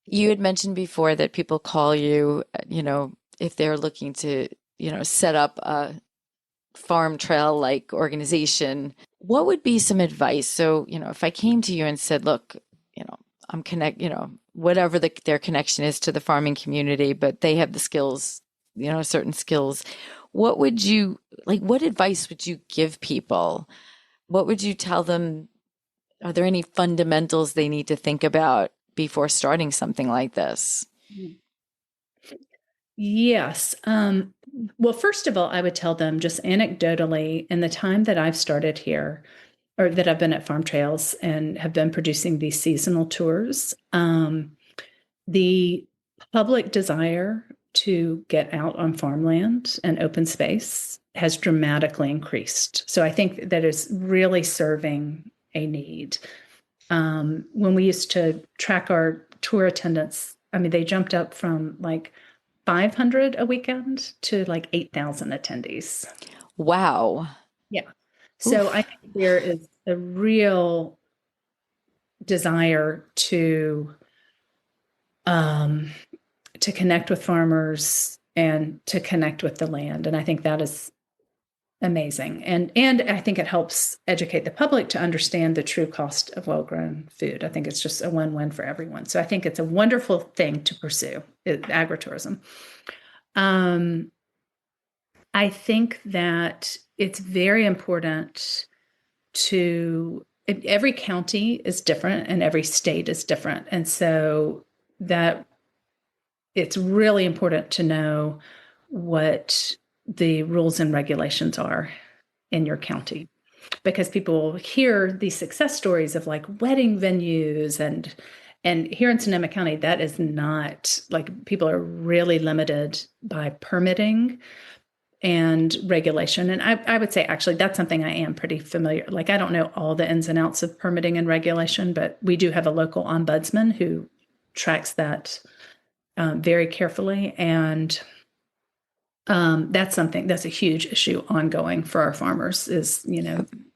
you had mentioned before that people call you, if they're looking to, set up a farm trail like organization. What would be some advice? So, if I came to you and said, look, I'm whatever their connection is to the farming community, but they have the skills, certain skills. What advice would you give people? What would you tell them? Are there any fundamentals they need to think about before starting something like this? Yes. Well, first of all, I would tell them just anecdotally, in the time that I've started here, or that I've been at Farm Trails and have been producing these seasonal tours, the public desire to get out on farmland and open space has dramatically increased. So I think that is really serving a need. When we used to track our tour attendance, I mean, they jumped up from like 500 a weekend to like 8,000 attendees. Wow. Yeah. So Oof. I think there is a real desire um, to connect with farmers and to connect with the land. And I think that is amazing. And I think it helps educate the public to understand the true cost of well-grown food. I think it's just a win-win for everyone. So I think it's a wonderful thing to pursue, agritourism. I think that it's very important every county is different and every state is different. And so that it's really important to know what the rules and regulations are in your county, because people hear these success stories of like wedding venues, and here in Sonoma County, that is not, like, people are really limited by permitting and regulation. And I would say actually that's something I am pretty familiar. Like, I don't know all the ins and outs of permitting and regulation, but we do have a local ombudsman who tracks that very carefully. And that's a huge issue ongoing for our farmers is,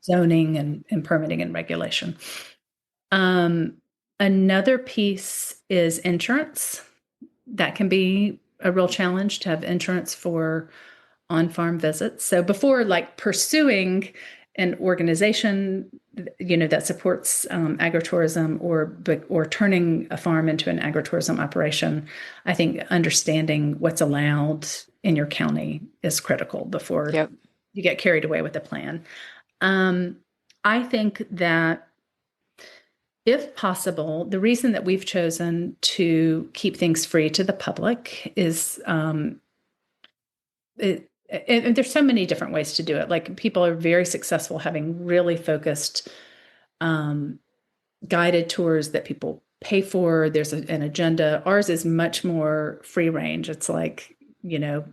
zoning and permitting and regulation. Another piece is insurance. That can be a real challenge to have insurance for on-farm visits. So before like pursuing an organization, that supports agritourism or turning a farm into an agritourism operation, I think understanding what's allowed in your county is critical before you get carried away with the plan. I think that if possible, the reason that we've chosen to keep things free to the public is and there's so many different ways to do it. Like, people are very successful having really focused guided tours that people pay for. There's an agenda. Ours is much more free range. It's like,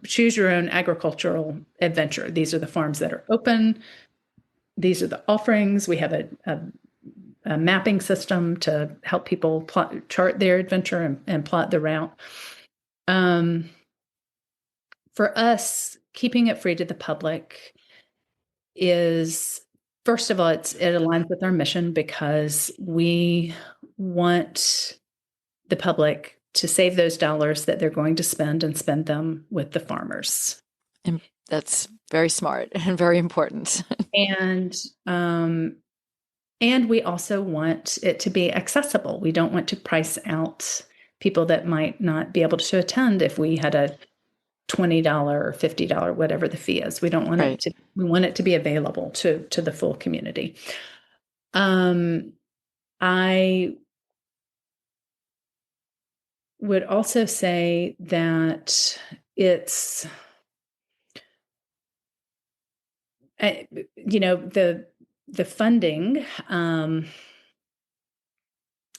choose your own agricultural adventure. These are the farms that are open. These are the offerings. We have a mapping system to help people chart their adventure and plot the route. For us, keeping it free to the public is, first of all, it aligns with our mission, because we want the public to save those dollars that they're going to spend and spend them with the farmers. And that's very smart and very important. And we also want it to be accessible. We don't want to price out people that might not be able to attend if we had a $20 or $50, whatever the fee is. We don't want Right. we want it to be available to the full community. I would also say that it's, the funding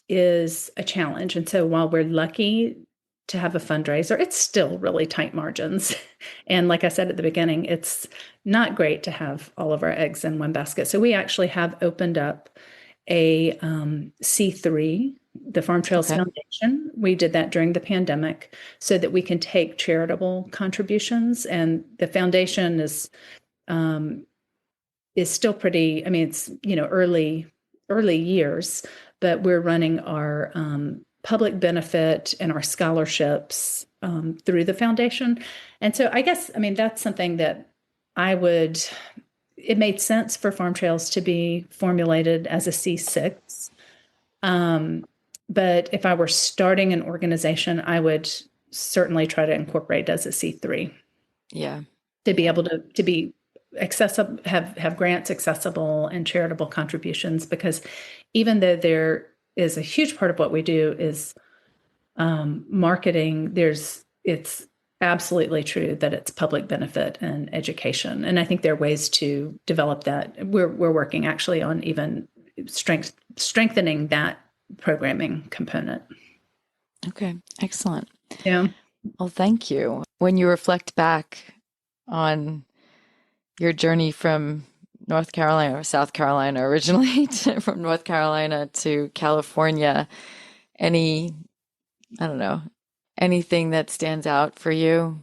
is a challenge. And so while we're lucky to have a fundraiser, it's still really tight margins. And like I said at the beginning, it's not great to have all of our eggs in one basket. So we actually have opened up a C3, the Farm Trails Foundation. We did that during the pandemic so that we can take charitable contributions. And the foundation is still pretty, I mean, it's, early years, but we're running our public benefit and our scholarships through the foundation. And so I guess, I mean, that's something that it made sense for Farm Trails to be formulated as a C6. But if I were starting an organization, I would certainly try to incorporate as a C3. Yeah. To be able to be accessible, have grants accessible and charitable contributions, because even though there is a huge part of what we do is marketing. It's absolutely true that it's public benefit and education. And I think there are ways to develop that. We're working actually on even strengthening that programming component. Okay, excellent. Yeah. Well, thank you. When you reflect back on your journey from North Carolina or South Carolina originally from North Carolina to California, I don't know, anything that stands out for you?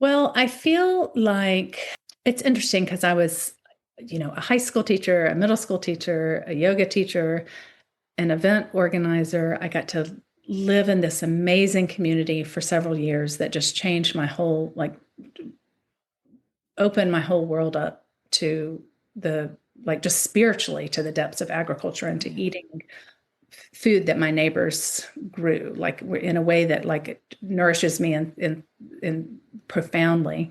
Well, I feel like it's interesting because I was, a high school teacher, a middle school teacher, a yoga teacher, an event organizer. I got to live in this amazing community for several years that just changed my whole, opened my whole world up to just spiritually to the depths of agriculture and to eating food that my neighbors grew, in a way that it nourishes me in profoundly.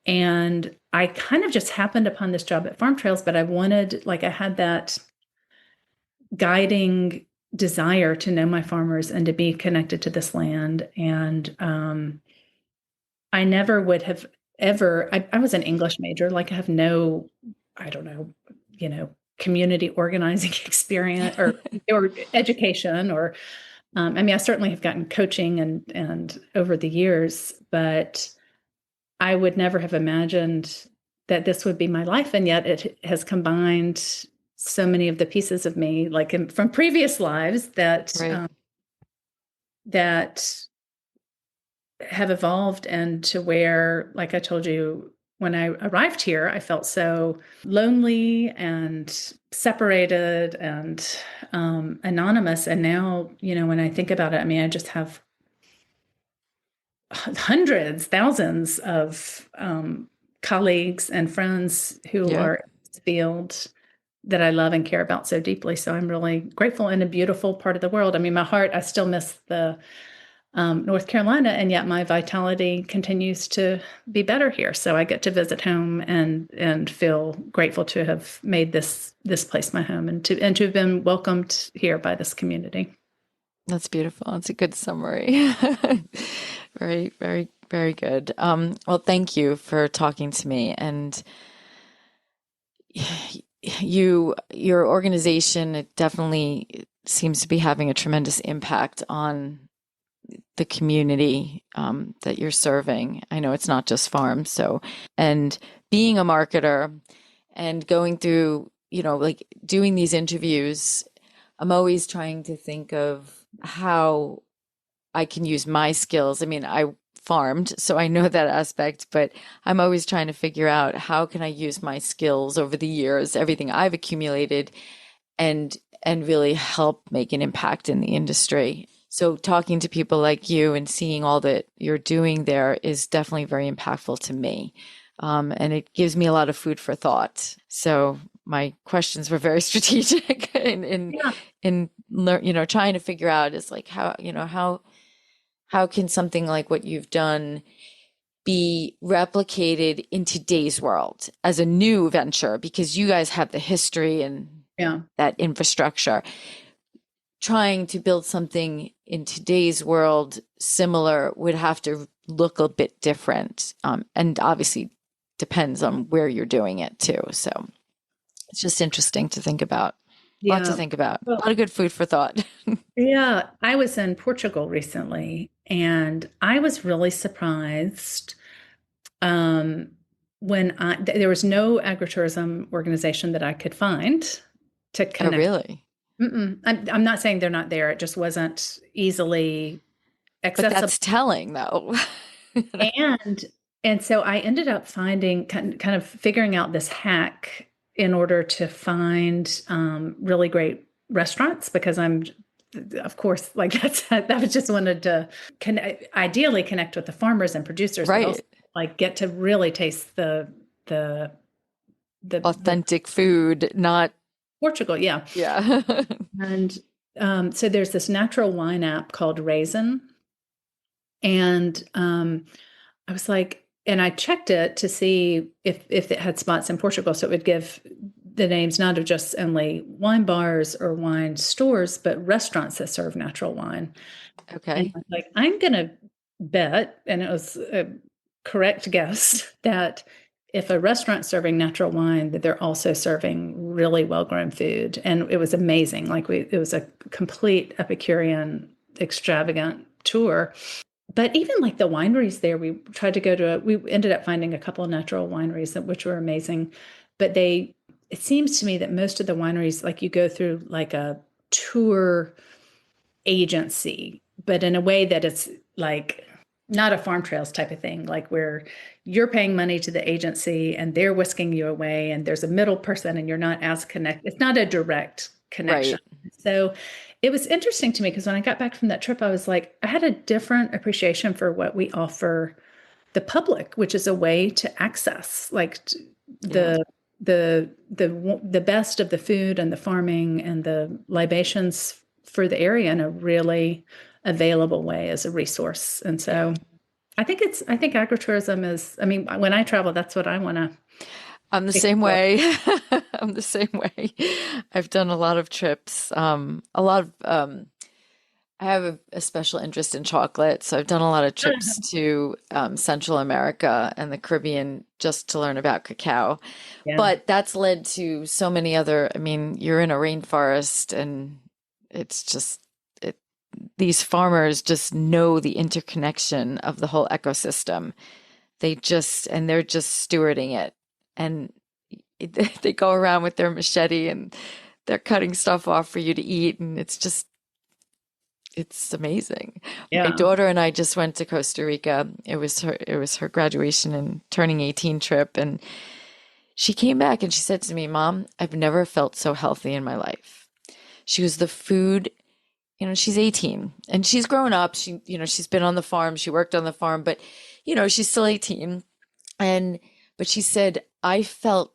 And I kind of just happened upon this job at Farm Trails, but I had that guiding desire to know my farmers and to be connected to this land. And I never would have ever, I was an English major, I have no, I don't know, community organizing experience or education or, I certainly have gotten coaching and over the years, but I would never have imagined that this would be my life. And yet it has combined so many of the pieces of me, from previous lives that, Right. that have evolved and to where, like I told you, when I arrived here, I felt so lonely and separated and anonymous. And now, when I think about it, I just have hundreds, thousands of colleagues and friends who are in this field that I love and care about so deeply. So I'm really grateful in a beautiful part of the world. My heart, I still miss the North Carolina, and yet my vitality continues to be better here. So I get to visit home and feel grateful to have made this place my home and to have been welcomed here by this community. That's beautiful. That's a good summary. Very, very, very good. Well, thank you for talking to me. And your organization, it definitely seems to be having a tremendous impact on the community that you're serving. I know it's not just farms. So, and being a marketer and going through, doing these interviews, I'm always trying to think of how I can use my skills. I farmed, so I know that aspect, but I'm always trying to figure out how can I use my skills over the years, everything I've accumulated, and really help make an impact in the industry. So talking to people like you and seeing all that you're doing there is definitely very impactful to me. And it gives me a lot of food for thought. So my questions were very strategic in trying to figure out is how can something like what you've done be replicated in today's world as a new venture, because you guys have the history and that infrastructure. Trying to build something in today's world similar would have to look a bit different. And obviously depends on where you're doing it too. So it's just interesting to think about. A lot to think about. A lot of good food for thought. Yeah. I was in Portugal recently and I was really surprised when there was no agritourism organization that I could find to connect. Oh, really? I'm not saying they're not there. It just wasn't easily accessible. But that's telling, though. And so I ended up finding kind of figuring out this hack in order to find really great restaurants, because I'm, of course, I just wanted to ideally connect with the farmers and producers, right? But also, get to really taste the authentic food, not Portugal, yeah. And so there's this natural wine app called Raisin. And I was and I checked it to see if it had spots in Portugal. So it would give the names not of just only wine bars or wine stores, but restaurants that serve natural wine. And Okay. I was like, I'm going to bet, and it was a correct guess, that if a restaurant's serving natural wine, that they're also serving really well-grown food. And it was amazing. Like it was a complete Epicurean, extravagant tour. But even like the wineries there, we tried to go to, we ended up finding a couple of natural wineries which were amazing. But it seems to me that most of the wineries, like you go through like a tour agency, but in a way that it's like not a farm trails type of thing, like where you're paying money to the agency and they're whisking you away and there's a middle person and you're not as connected. It's not a direct connection. Right. So it was interesting to me because when I got back from that trip, I was like, I had a different appreciation for what we offer the public, which is a way to access like the the best of the food and the farming and the libations for the area in a really available way as a resource. And so I think agritourism is, I mean, when I travel, that's what I want to I'm the same explore. way. I'm the same way. I've done a lot of trips. I have a special interest in chocolate, so I've done a lot of trips to Central America and the Caribbean just to learn about cacao. Yeah. But that's led to so many other, I mean, you're in a rainforest and it's just these farmers just know the interconnection of the whole ecosystem. They're just stewarding it. And they go around with their machete and they're cutting stuff off for you to eat. And it's amazing. My Yeah. daughter and I just went to Costa Rica. It was her graduation and turning 18 trip. And she came back and she said to me, Mom, I've never felt so healthy in my life. She was the food, she's 18 and she's grown up. She's been on the farm. She worked on the farm, but she's still 18. But she said, I felt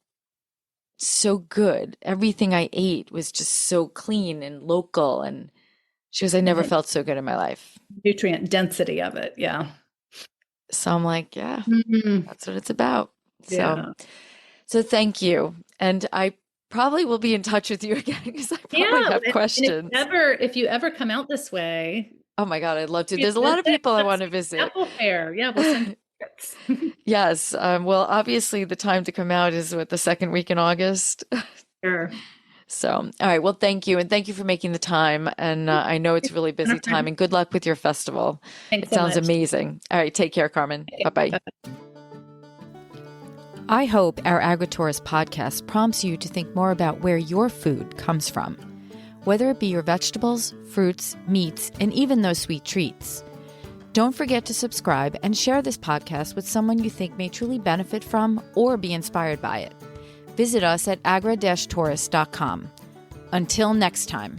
so good. Everything I ate was just so clean and local. And she goes, I And never the felt so good in my life. nutrient density of it. Yeah. So I'm like, yeah, Mhm. that's what it's about. Yeah. So thank you. And I probably will be in touch with you again because I probably Yeah. have And questions. if you ever come out this way, Oh my God, I'd love to. you There's a lot visit, of people I let's want to do the visit. Apple Fair. Yeah, we'll send you tickets. Yes. Well, obviously the time to come out is the second week in August. Sure. So, all right. Well, thank you. And thank you for making the time. And I know it's a really busy time and good luck with your festival. Thanks It so sounds much. amazing. All right. Take care, Carmen. Okay. Bye-bye. Bye. I hope our AgriTourist podcast prompts you to think more about where your food comes from, whether it be your vegetables, fruits, meats, and even those sweet treats. Don't forget to subscribe and share this podcast with someone you think may truly benefit from or be inspired by it. Visit us at agra-tourist.com. Until next time.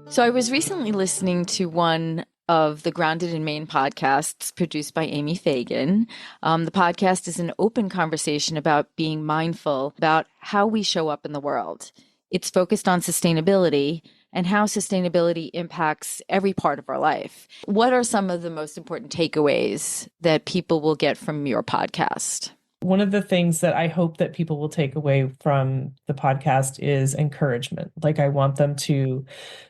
So I was recently listening to one of the Grounded in Maine podcasts produced by Amy Fagan. The podcast is an open conversation about being mindful about how we show up in the world. It's focused on sustainability and how sustainability impacts every part of our life. What are some of the most important takeaways that people will get from your podcast? One of the things that I hope that people will take away from the podcast is encouragement. Like, I want them to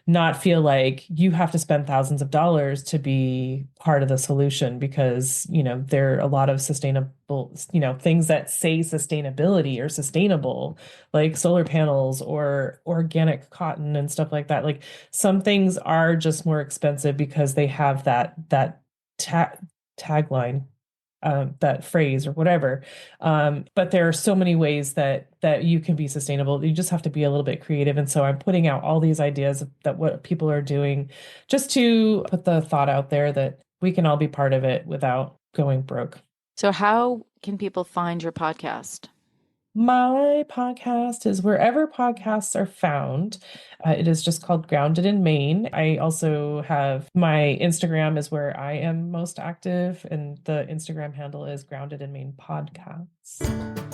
not feel like you have to spend thousands of dollars to be part of the solution, because, there are a lot of sustainable, things that say sustainability or sustainable, like solar panels or organic cotton and stuff like that. Like, some things are just more expensive because they have that tagline, that phrase or whatever. But there are so many ways that you can be sustainable. You just have to be a little bit creative. And so I'm putting out all these ideas that what people are doing, just to put the thought out there that we can all be part of it without going broke. So how can people find your podcast? My podcast is wherever podcasts are found. It is just called Grounded in Maine. I also have my Instagram is where I am most active, and the Instagram handle is Grounded in Maine Podcasts.